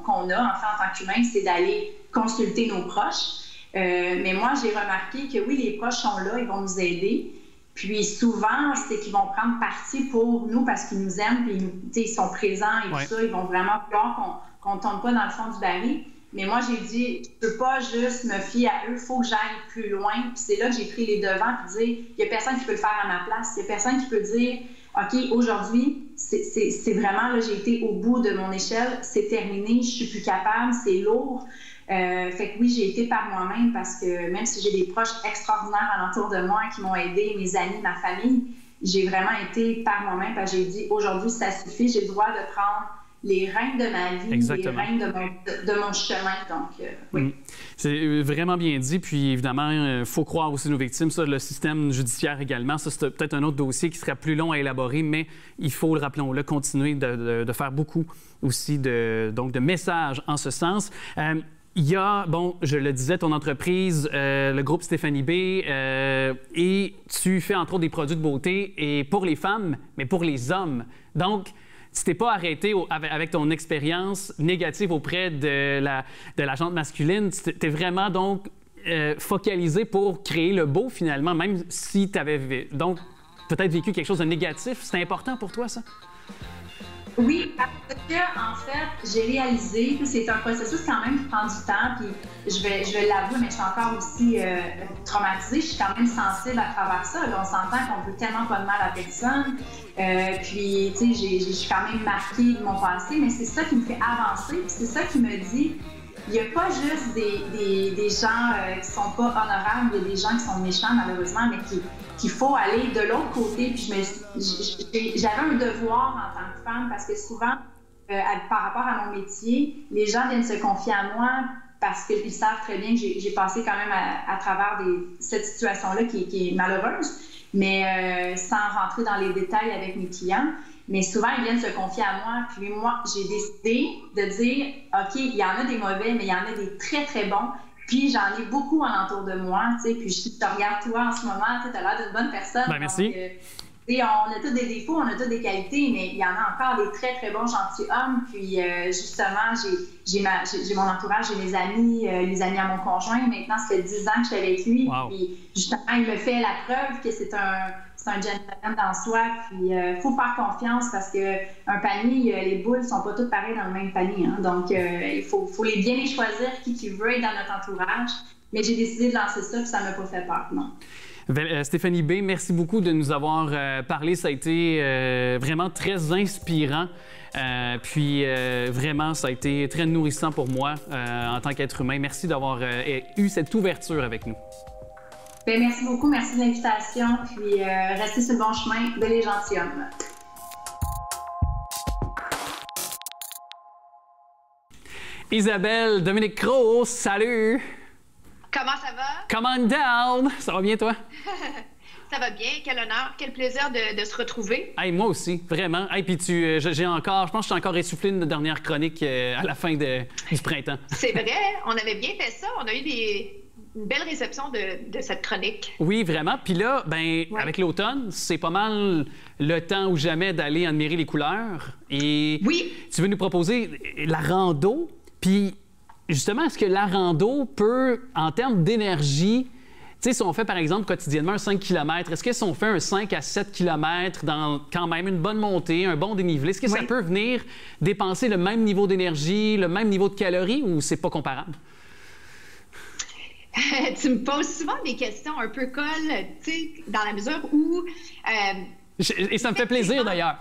qu'on a en tant qu'humain, c'est d'aller consulter nos proches. Mais moi, j'ai remarqué que oui, les proches sont là, ils vont nous aider. Puis souvent, c'est qu'ils vont prendre parti pour nous parce qu'ils nous aiment, puis ils sont présents et tout ça. Ils vont vraiment vouloir qu'on ne tombe pas dans le fond du baril. Mais moi, j'ai dit, je ne peux pas juste me fier à eux, il faut que j'aille plus loin. Puis c'est là que j'ai pris les devants et dire, il n'y a personne qui peut le faire à ma place. Il n'y a personne qui peut dire, OK, aujourd'hui, c'est vraiment, là, j'ai été au bout de mon échelle, c'est terminé, je suis plus capable, c'est lourd. Fait que oui, j'ai été par moi-même parce que même si j'ai des proches extraordinaires alentour de moi qui m'ont aidé, mes amis, ma famille, j'ai vraiment été par moi-même parce que j'ai dit, aujourd'hui, ça suffit, j'ai le droit de prendre les rênes de ma vie, Exactement. les rênes de mon chemin. Donc, oui. C'est vraiment bien dit. Puis, évidemment, il faut croire aussi nos victimes. Ça, le système judiciaire également, ça, c'est peut-être un autre dossier qui serait plus long à élaborer, mais il faut, rappelons-le, continuer de faire beaucoup aussi de messages en ce sens. Il y a, bon, je le disais, ton entreprise, le groupe Stéphanie B, et tu fais entre autres des produits de beauté et pour les femmes, mais pour les hommes. Donc, tu t'es pas arrêté avec ton expérience négative auprès de la gente masculine. Tu t'es vraiment donc focalisé pour créer le beau finalement, même si tu avais donc peut-être vécu quelque chose de négatif. C'était important pour toi, ça? Oui, parce que, en fait, j'ai réalisé que c'est un processus quand même qui prend du temps, puis je vais l'avouer, mais je suis encore aussi traumatisée, je suis quand même sensible à travers ça. Là, on s'entend qu'on veut tellement pas de mal à personne, puis, tu sais, je suis quand même marquée de mon passé, mais c'est ça qui me fait avancer, puis c'est ça qui me dit, il n'y a pas juste des gens qui sont pas honorables, il y a des gens qui sont méchants, malheureusement, mais qu'il faut aller de l'autre côté. Puis j'avais un devoir en tant que femme parce que souvent, par rapport à mon métier, les gens viennent se confier à moi parce qu'ils savent très bien que j'ai passé quand même à travers cette situation-là qui est malheureuse, mais sans rentrer dans les détails avec mes clients. Mais souvent, ils viennent se confier à moi. Puis moi, j'ai décidé de dire, OK, il y en a des mauvais, mais il y en a des très, très bons. Puis j'en ai beaucoup alentour de moi, tu sais. Puis je te regarde toi en ce moment, tu as l'air d'une bonne personne. Ben, merci. Donc, on a tous des défauts, on a tous des qualités, mais il y en a encore des très, très bons gentilshommes. Puis justement, j'ai mon entourage, j'ai mes amis, les amis à mon conjoint. Maintenant, ça fait 10 ans que je suis avec lui. Wow. Puis justement, il me fait la preuve que c'est un gentleman dans soi. Puis il faut faire confiance parce qu'un panier, les boules sont pas toutes pareilles dans le même panier. Hein. Donc, il faut bien les choisir qui veut être dans notre entourage. Mais j'ai décidé de lancer ça, puis ça m'a pas fait peur, non. Stéphanie B, merci beaucoup de nous avoir parlé. Ça a été vraiment très inspirant. Puis vraiment, ça a été très nourrissant pour moi en tant qu'être humain. Merci d'avoir eu cette ouverture avec nous. Bien, merci beaucoup. Merci de l'invitation. Puis restez sur le bon chemin de les gentilshommes. Isabelle, Dominique Cros, salut! Comment ça va? Come on down! Ça va bien, toi? Ça va bien. Quel honneur, quel plaisir de se retrouver. Hey, moi aussi, vraiment. Hey, puis je pense que je suis encore essoufflé de notre dernière chronique à la fin du printemps. C'est vrai, on avait bien fait ça. On a eu une belle réception de cette chronique. Oui, vraiment. Puis là, avec l'automne, c'est pas mal le temps ou jamais d'aller admirer les couleurs. Et oui. Tu veux nous proposer la rando. Puis justement, est-ce que la rando peut, en termes d'énergie, tu sais, si on fait par exemple quotidiennement un 5 km, est-ce que si on fait un 5 à 7 km dans quand même une bonne montée, un bon dénivelé, est-ce que ça peut venir dépenser le même niveau d'énergie, le même niveau de calories ou c'est pas comparable? Tu me poses souvent des questions un peu colles, tu sais, dans la mesure où... Et ça me fait plaisir d'ailleurs.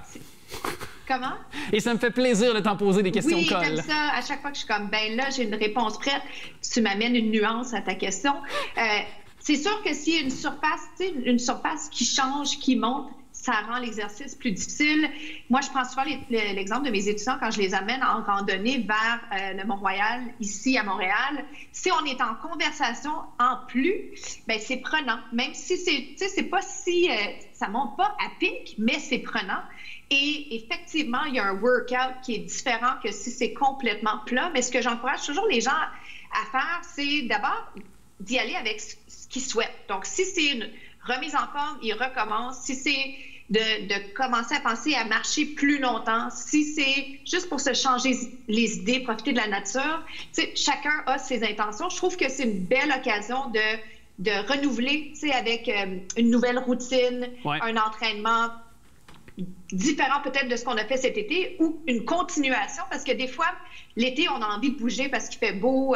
Comment? Et ça me fait plaisir de t'en poser des questions colles. Oui, j'aime ça. À chaque fois que je suis comme, ben là, j'ai une réponse prête, tu m'amènes une nuance à ta question. C'est sûr que s'il y a une surface qui change, qui monte, ça rend l'exercice plus difficile. Moi, je prends souvent l'exemple de mes étudiants quand je les amène en randonnée vers le Mont-Royal, ici à Montréal. Si on est en conversation en plus, bien, c'est prenant. Même si c'est pas si... ça monte pas à pic, mais c'est prenant. Et effectivement, il y a un workout qui est différent que si c'est complètement plat. Mais ce que j'encourage toujours les gens à faire, c'est d'abord d'y aller avec ce qu'ils souhaitent. Donc, si c'est une remise en forme, ils recommencent. Si c'est de commencer à penser à marcher plus longtemps, si c'est juste pour se changer les idées, profiter de la nature, chacun a ses intentions. Je trouve que c'est une belle occasion de renouveler, avec une nouvelle routine, un entraînement différent peut-être de ce qu'on a fait cet été ou une continuation, parce que des fois, l'été, on a envie de bouger parce qu'il fait beau,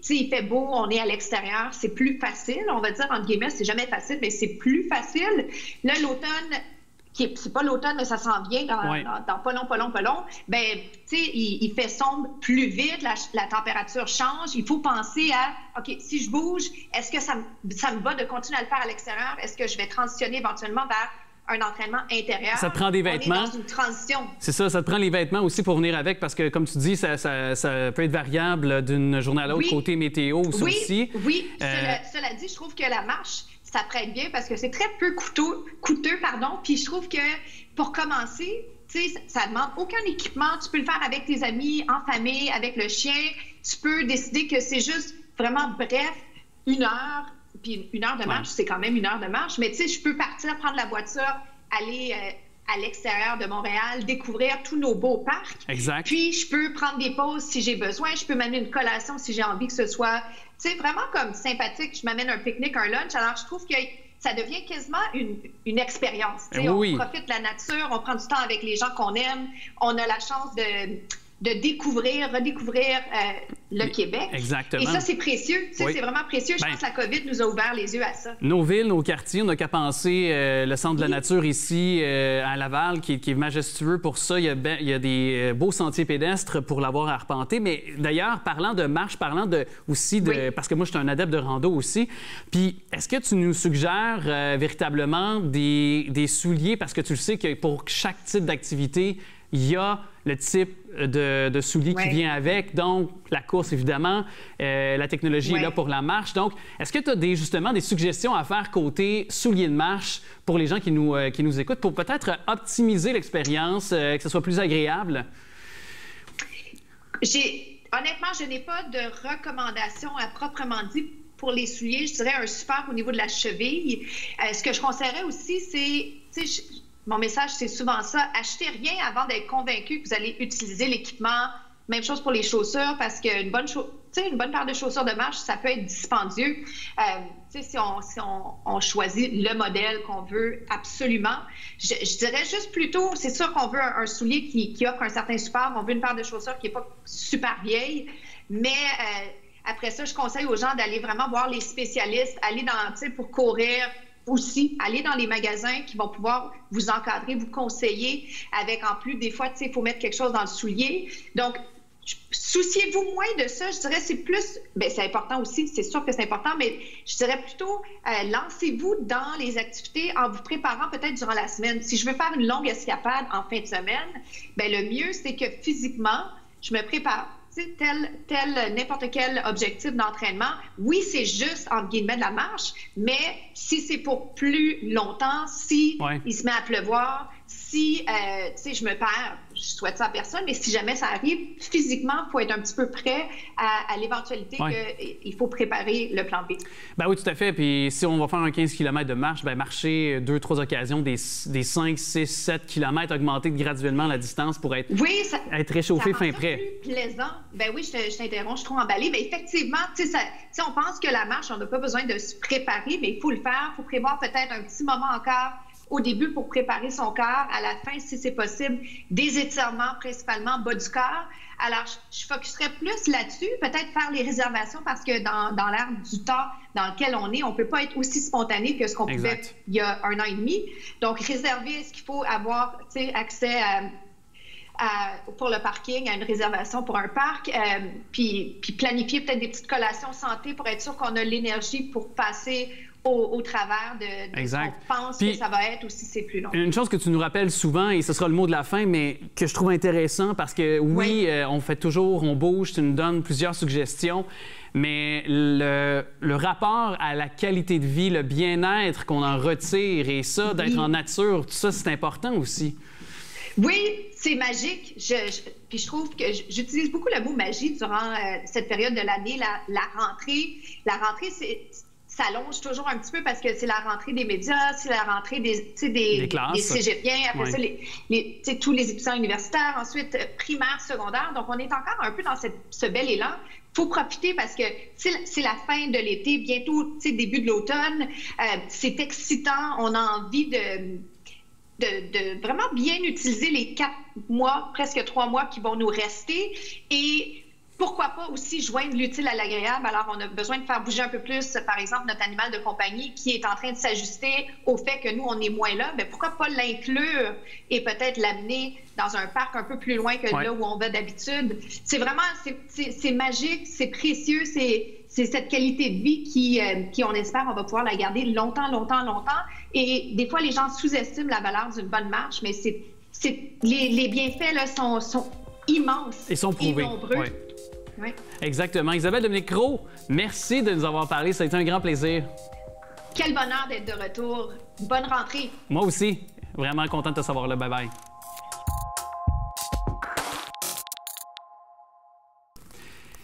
il fait beau, on est à l'extérieur, c'est plus facile, on va dire, entre guillemets, c'est jamais facile, mais c'est plus facile. Là, l'automne, c'est pas l'automne, mais ça s'en vient dans pas long, bien, il fait sombre plus vite, la température change, il faut penser à, OK, si je bouge, est-ce que ça me va de continuer à le faire à l'extérieur? Est-ce que je vais transitionner éventuellement vers un entraînement intérieur? Ça te prend des vêtements. On est dans une transition. C'est ça, ça te prend les vêtements aussi pour venir avec, parce que, comme tu dis, ça peut être variable d'une journée à l'autre, côté météo aussi. Oui, cela dit, je trouve que la marche, ça prête bien parce que c'est très peu coûteux, puis je trouve que pour commencer, ça demande aucun équipement. Tu peux le faire avec tes amis, en famille, avec le chien. Tu peux décider que c'est juste vraiment bref, 1 heure. Puis 1 heure de marche, c'est quand même 1 heure de marche. Mais je peux partir, prendre la voiture, aller à l'extérieur de Montréal, découvrir tous nos beaux parcs. Exact. Puis je peux prendre des pauses si j'ai besoin. Je peux m'amener une collation si j'ai envie que ce soit, vraiment comme sympathique. Je m'amène un pique-nique, un lunch. Alors, je trouve que ça devient quasiment une expérience. On profite de la nature, on prend du temps avec les gens qu'on aime. On a la chance de redécouvrir le Québec. Exactement. Et ça, c'est précieux. C'est vraiment précieux. Je pense que la COVID nous a ouvert les yeux à ça. Nos villes, nos quartiers, on n'a qu'à penser le centre de la nature ici à Laval, qui est majestueux pour ça. Il y a des beaux sentiers pédestres pour l'avoir arpenté. Mais d'ailleurs, parlant de marche, parce que moi, je suis un adepte de rando aussi. Puis, est-ce que tu nous suggères véritablement des souliers? Parce que tu le sais que pour chaque type d'activité, il y a le type de souliers qui vient avec. Donc, la course, évidemment. La technologie est là pour la marche. Donc, est-ce que tu as justement des suggestions à faire côté souliers de marche pour les gens qui nous écoutent, pour peut-être optimiser l'expérience, que ce soit plus agréable? Honnêtement, je n'ai pas de recommandations à proprement dit pour les souliers. Je dirais un support au niveau de la cheville. Ce que je conseillerais aussi, c'est... Mon message, c'est souvent ça. Achetez rien avant d'être convaincu que vous allez utiliser l'équipement. Même chose pour les chaussures, parce qu'une bonne paire de chaussures de marche, ça peut être dispendieux. Si on choisit le modèle qu'on veut absolument, je dirais juste plutôt, c'est sûr qu'on veut un soulier qui offre un certain support. On veut une paire de chaussures qui n'est pas super vieille, mais... après ça, je conseille aux gens d'aller vraiment voir les spécialistes, aller pour courir, aussi, aller dans les magasins qui vont pouvoir vous encadrer, vous conseiller avec, en plus, des fois, il faut mettre quelque chose dans le soulier. Donc, souciez-vous moins de ça. Je dirais c'est plus... Bien, c'est important aussi, c'est sûr que c'est important, mais je dirais plutôt, lancez-vous dans les activités en vous préparant peut-être durant la semaine. Si je veux faire une longue escapade en fin de semaine, bien, le mieux, c'est que physiquement, je me prépare. N'importe quel objectif d'entraînement, oui, c'est juste, entre guillemets, de la marche, mais si c'est pour plus longtemps, si il se met à pleuvoir, si, je me perds, je souhaite ça à personne, mais si jamais ça arrive, physiquement, il faut être un petit peu prêt à l'éventualité qu'il faut préparer le plan B. Ben oui, tout à fait. Puis si on va faire un 15 km de marche, bien, marcher 2-3 occasions, des 5, 6, 7 km, augmenter graduellement la distance pour être réchauffé fin prêt. Plus plaisant. Ben oui, je t'interromps, je suis trop emballée. Mais effectivement, on pense que la marche, on n'a pas besoin de se préparer, mais il faut le faire. Il faut prévoir peut-être un petit moment encore au début pour préparer son corps, à la fin, si c'est possible, des étirements, principalement bas du corps. Alors, je focuserais plus là-dessus, peut-être faire les réservations parce que dans l'ère du temps dans lequel on est, on ne peut pas être aussi spontané que ce qu'on pouvait il y a 1 an et demi. Donc, réserver, est-ce qu'il faut avoir accès pour le parking, à une réservation pour un parc, puis planifier peut-être des petites collations santé pour être sûr qu'on a l'énergie pour passer au travers de ce qu'on pense que ça va être ou si c'est plus long. Une chose que tu nous rappelles souvent, et ce sera le mot de la fin, mais que je trouve intéressant parce que oui. On fait toujours, on bouge, tu nous donnes plusieurs suggestions, mais le rapport à la qualité de vie, le bien-être qu'on en retire et ça, d'être en nature, tout ça, c'est important aussi. Oui, c'est magique. Puis je trouve que j'utilise beaucoup le mot magie durant cette période de l'année, la rentrée. La rentrée, s'allonge toujours un petit peu parce que c'est la rentrée des médias, c'est la rentrée des cégepiens, après ça, tous les étudiants universitaires, ensuite primaire, secondaire. Donc, on est encore un peu dans ce bel élan. Il faut profiter parce que c'est la fin de l'été, bientôt début de l'automne. C'est excitant. On a envie de vraiment bien utiliser les 4 mois, presque 3 mois qui vont nous rester et pourquoi pas aussi joindre l'utile à l'agréable. Alors, on a besoin de faire bouger un peu plus, par exemple, notre animal de compagnie qui est en train de s'ajuster au fait que nous, on est moins là. Bien, pourquoi pas l'inclure et peut-être l'amener dans un parc un peu plus loin que là où on va d'habitude? C'est vraiment, c'est magique, c'est précieux, c'est cette qualité de vie qui, on espère, on va pouvoir la garder longtemps, longtemps, longtemps. Et des fois, les gens sous-estiment la valeur d'une bonne marche, mais les bienfaits là, sont immenses. Ils sont prouvés. Et nombreux. Ouais. Oui. Exactement. Isabelle Dominique-Cros, merci de nous avoir parlé. Ça a été un grand plaisir. Quel bonheur d'être de retour. Bonne rentrée. Moi aussi. Vraiment content de te savoir là. Bye-bye.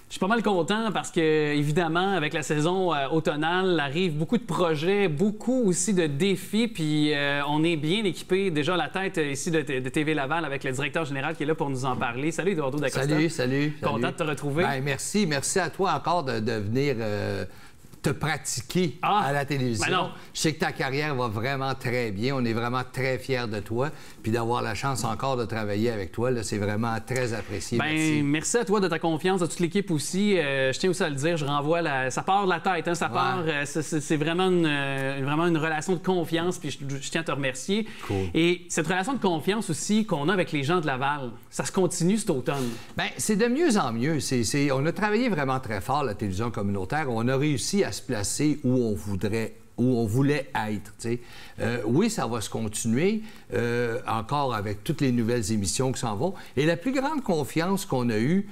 Je suis pas mal content parce que, évidemment, avec la saison automnale, arrive beaucoup de projets, beaucoup aussi de défis, puis on est bien équipé. Déjà à la tête ici de TV Laval avec le directeur général qui est là pour nous en parler. Salut, Eduardo Dacosta. Salut. Content de te retrouver. Bien, merci. Merci à toi encore de venir te pratiquer à la télévision. Ben non. Je sais que ta carrière va vraiment très bien. On est vraiment très fiers de toi. Puis d'avoir la chance encore de travailler avec toi, c'est vraiment très apprécié. Bien, merci à toi de ta confiance, à toute l'équipe aussi. Je tiens aussi à le dire, je renvoie ça part de la tête, hein, ça part. C'est vraiment une relation de confiance, puis je tiens à te remercier. Cool. Et cette relation de confiance aussi qu'on a avec les gens de Laval, ça se continue cet automne. Bien, c'est de mieux en mieux. On a travaillé vraiment très fort, la télévision communautaire. On a réussi à se placer où on voulait être. Oui, ça va se continuer encore avec toutes les nouvelles émissions qui s'en vont. Et la plus grande confiance qu'on a eue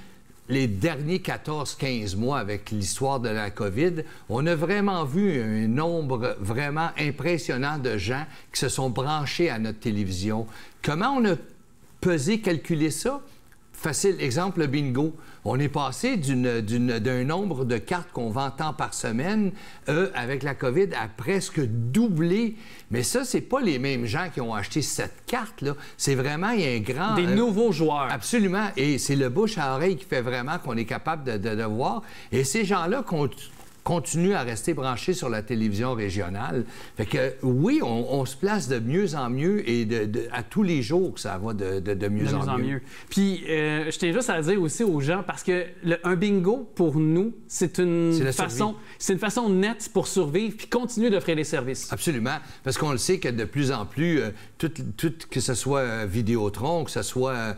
les derniers 14-15 mois avec l'histoire de la COVID, on a vraiment vu un nombre vraiment impressionnant de gens qui se sont branchés à notre télévision. Comment on a pesé, calculé ça? Facile. Exemple, le bingo. On est passé d'un nombre de cartes qu'on vend tant par semaine avec la COVID à presque doubler. Mais ça, c'est pas les mêmes gens qui ont acheté cette carte-là. C'est vraiment, il y a un grand... Des nouveaux joueurs. Absolument. Et c'est le bouche à oreille qui fait vraiment qu'on est capable de voir. Et ces gens-là continuent à rester branchés sur la télévision régionale. Fait que oui, on se place de mieux en mieux et à tous les jours que ça va de mieux en mieux. Puis, je tiens juste à dire aussi aux gens, parce que un bingo, pour nous, c'est une façon nette pour survivre puis continuer d'offrir des services. Absolument. Parce qu'on le sait que de plus en plus, que ce soit Vidéotron, que ce soit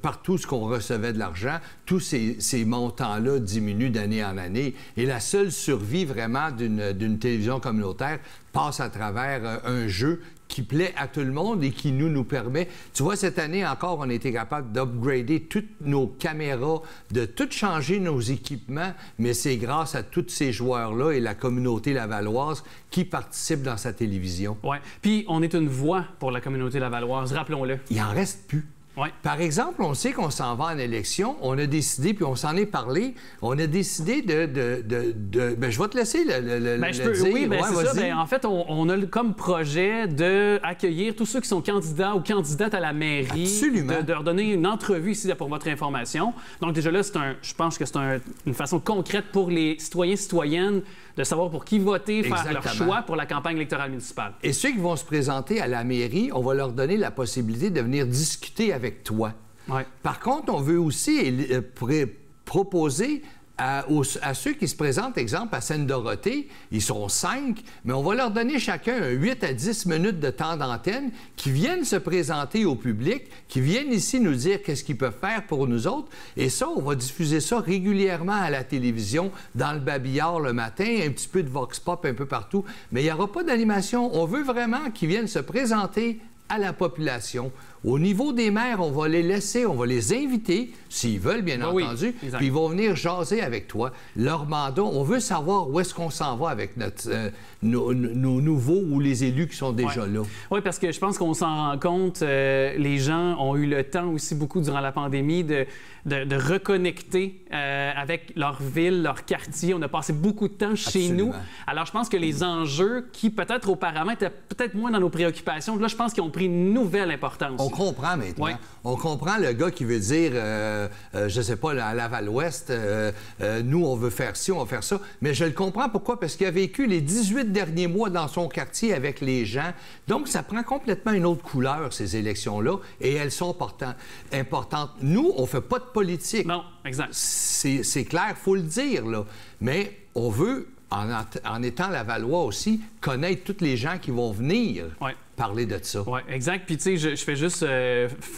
partout ce qu'on recevait de l'argent, tous ces montants-là diminuent d'année en année. Et la seule survie vraiment d'une télévision communautaire passe à travers un jeu qui plaît à tout le monde et qui nous permet... Tu vois, cette année encore, on a été capable d'upgrader toutes nos caméras, de tout changer nos équipements, mais c'est grâce à tous ces joueurs-là et la communauté lavalloise qui participent dans sa télévision. Oui. Puis on est une voix pour la communauté lavalloise, rappelons-le. Il en reste plus. Ouais. Par exemple, on sait qu'on s'en va en élection. On a décidé, puis on s'en est parlé, on a décidé ben, je vais te laisser le dire. Oui, bien, c'est ça. Bien, en fait, on a comme projet d'accueillir tous ceux qui sont candidats ou candidates à la mairie. Absolument. De leur donner une entrevue ici pour votre information. Donc déjà là, je pense que c'est une façon concrète pour les citoyens et citoyennes de savoir pour qui voter, faire leur choix pour la campagne électorale municipale. Et ceux qui vont se présenter à la mairie, on va leur donner la possibilité de venir discuter avec toi. Ouais. Par contre, on veut aussi proposer à ceux qui se présentent, exemple, à Seine-Dorothée, ils sont 5, mais on va leur donner chacun 8 à 10 minutes de temps d'antenne qui viennent se présenter au public, qui viennent ici nous dire qu'est-ce qu'ils peuvent faire pour nous autres. Et ça, on va diffuser ça régulièrement à la télévision, dans le babillard le matin, un petit peu de vox pop un peu partout. Mais il n'y aura pas d'animation. On veut vraiment qu'ils viennent se présenter à la population. Au niveau des maires, on va les laisser, on va les inviter, s'ils veulent, bien entendu, puis ils vont venir jaser avec toi. Leur mandat, on veut savoir où est-ce qu'on s'en va avec nos nouveaux ou les élus qui sont déjà là. Oui, parce que je pense qu'on s'en rend compte, les gens ont eu le temps aussi beaucoup durant la pandémie de reconnecter avec leur ville, leur quartier. On a passé beaucoup de temps chez nous. Alors, je pense que les enjeux qui, peut-être auparavant, étaient peut-être moins dans nos préoccupations, là, je pense qu'ils ont pris une nouvelle importance. On comprend maintenant. On comprend le gars qui veut dire, je sais pas, à Laval-Ouest, nous, on veut faire ci, on va faire ça. Mais je le comprends. Pourquoi? Parce qu'il a vécu les 18 derniers mois dans son quartier avec les gens. Donc, ça prend complètement une autre couleur, ces élections-là, et elles sont importantes. Nous, on fait pas de politique. Non, exact. C'est clair, il faut le dire, là. Mais on veut, en étant Lavallois aussi, connaître tous les gens qui vont venir parler de ça. Oui, exact. Puis, tu sais, je fais juste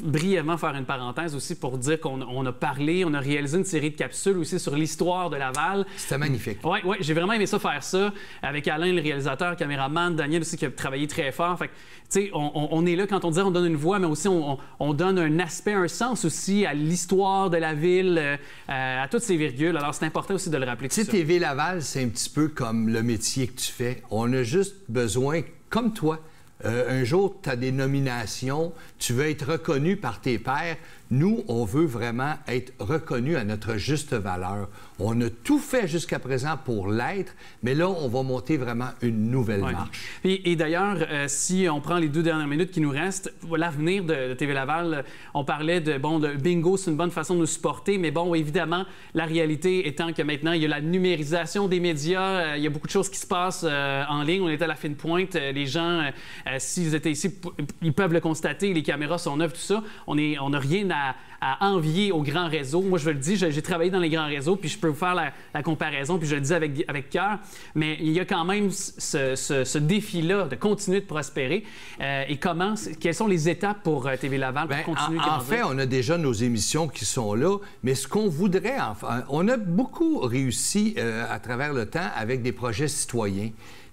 brièvement faire une parenthèse aussi pour dire qu'on a parlé, on a réalisé une série de capsules aussi sur l'histoire de Laval. C'était magnifique. Oui, j'ai vraiment aimé ça, faire ça, avec Alain, le réalisateur, caméraman, Daniel aussi, qui a travaillé très fort. Fait que, tu sais, on est là quand on dit on donne une voix, mais aussi on donne un aspect, un sens aussi à l'histoire de la ville, à toutes ces virgules. Alors, c'est important aussi de le rappeler. Tu sais, TV Laval, c'est un petit peu comme le métier que tu fais. On a juste besoin, comme toi, un jour, tu as des nominations, tu veux être reconnu par tes pairs. Nous, on veut vraiment être reconnus à notre juste valeur. On a tout fait jusqu'à présent pour l'être, mais là, on va monter vraiment une nouvelle marche. Et d'ailleurs, si on prend les 2 dernières minutes qui nous restent, l'avenir de TV Laval, on parlait de bingo, c'est une bonne façon de nous supporter, mais bon, évidemment, la réalité étant que maintenant, il y a la numérisation des médias, il y a beaucoup de choses qui se passent en ligne, on est à la fine pointe, les gens, si vous étiez ici, ils peuvent le constater, les caméras sont neuves, tout ça, on n'a rien à envier aux grands réseaux. Moi, je le dis, j'ai travaillé dans les grands réseaux, puis je peux vous faire la comparaison, puis je le dis avec cœur, mais il y a quand même ce défi-là de continuer de prospérer. Et quelles sont les étapes pour TV Laval pour continuer de grandir? En fait, on a déjà nos émissions qui sont là, mais ce qu'on voudrait, on a beaucoup réussi à travers le temps avec des projets citoyens.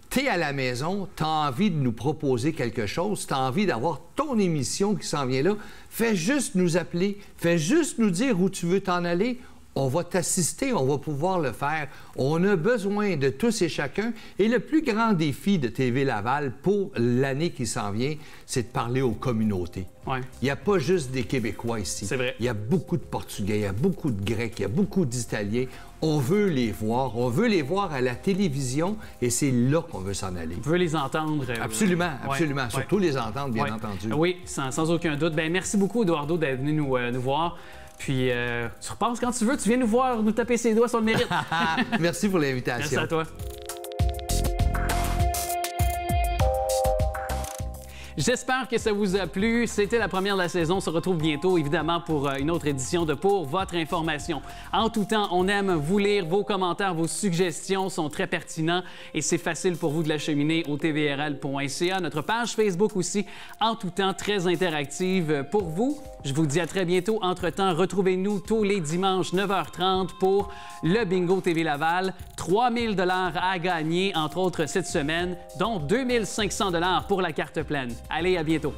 T'es à la maison, t'as envie de nous proposer quelque chose, t'as envie d'avoir ton émission qui s'en vient là, fais juste nous appeler, fais juste nous dire où tu veux t'en aller. On va t'assister, on va pouvoir le faire. On a besoin de tous et chacun. Et le plus grand défi de TV Laval pour l'année qui s'en vient, c'est de parler aux communautés. Il n'y a pas juste des Québécois ici. C'est vrai. Il y a beaucoup de Portugais, il y a beaucoup de Grecs, il y a beaucoup d'Italiens. On veut les voir. On veut les voir à la télévision et c'est là qu'on veut s'en aller. On veut les entendre. Absolument, absolument. Surtout les entendre, bien entendu. Oui, sans aucun doute. Bien, merci beaucoup, Eduardo, d'être venu nous voir. Puis, tu repasses quand tu veux. Tu viens nous voir, nous taper ses doigts sur le mérite. Merci pour l'invitation. Merci à toi. J'espère que ça vous a plu. C'était la première de la saison. On se retrouve bientôt, évidemment, pour une autre édition de Pour votre information. En tout temps, on aime vous lire. Vos commentaires, vos suggestions sont très pertinents et c'est facile pour vous de l'acheminer au tvrl.ca. Notre page Facebook aussi, en tout temps, très interactive pour vous. Je vous dis à très bientôt. Entre-temps, retrouvez-nous tous les dimanches 9h30 pour le Bingo TV Laval. 3 000 $ à gagner, entre autres, cette semaine, dont 2 500 $ pour la carte pleine. Allez, à bientôt.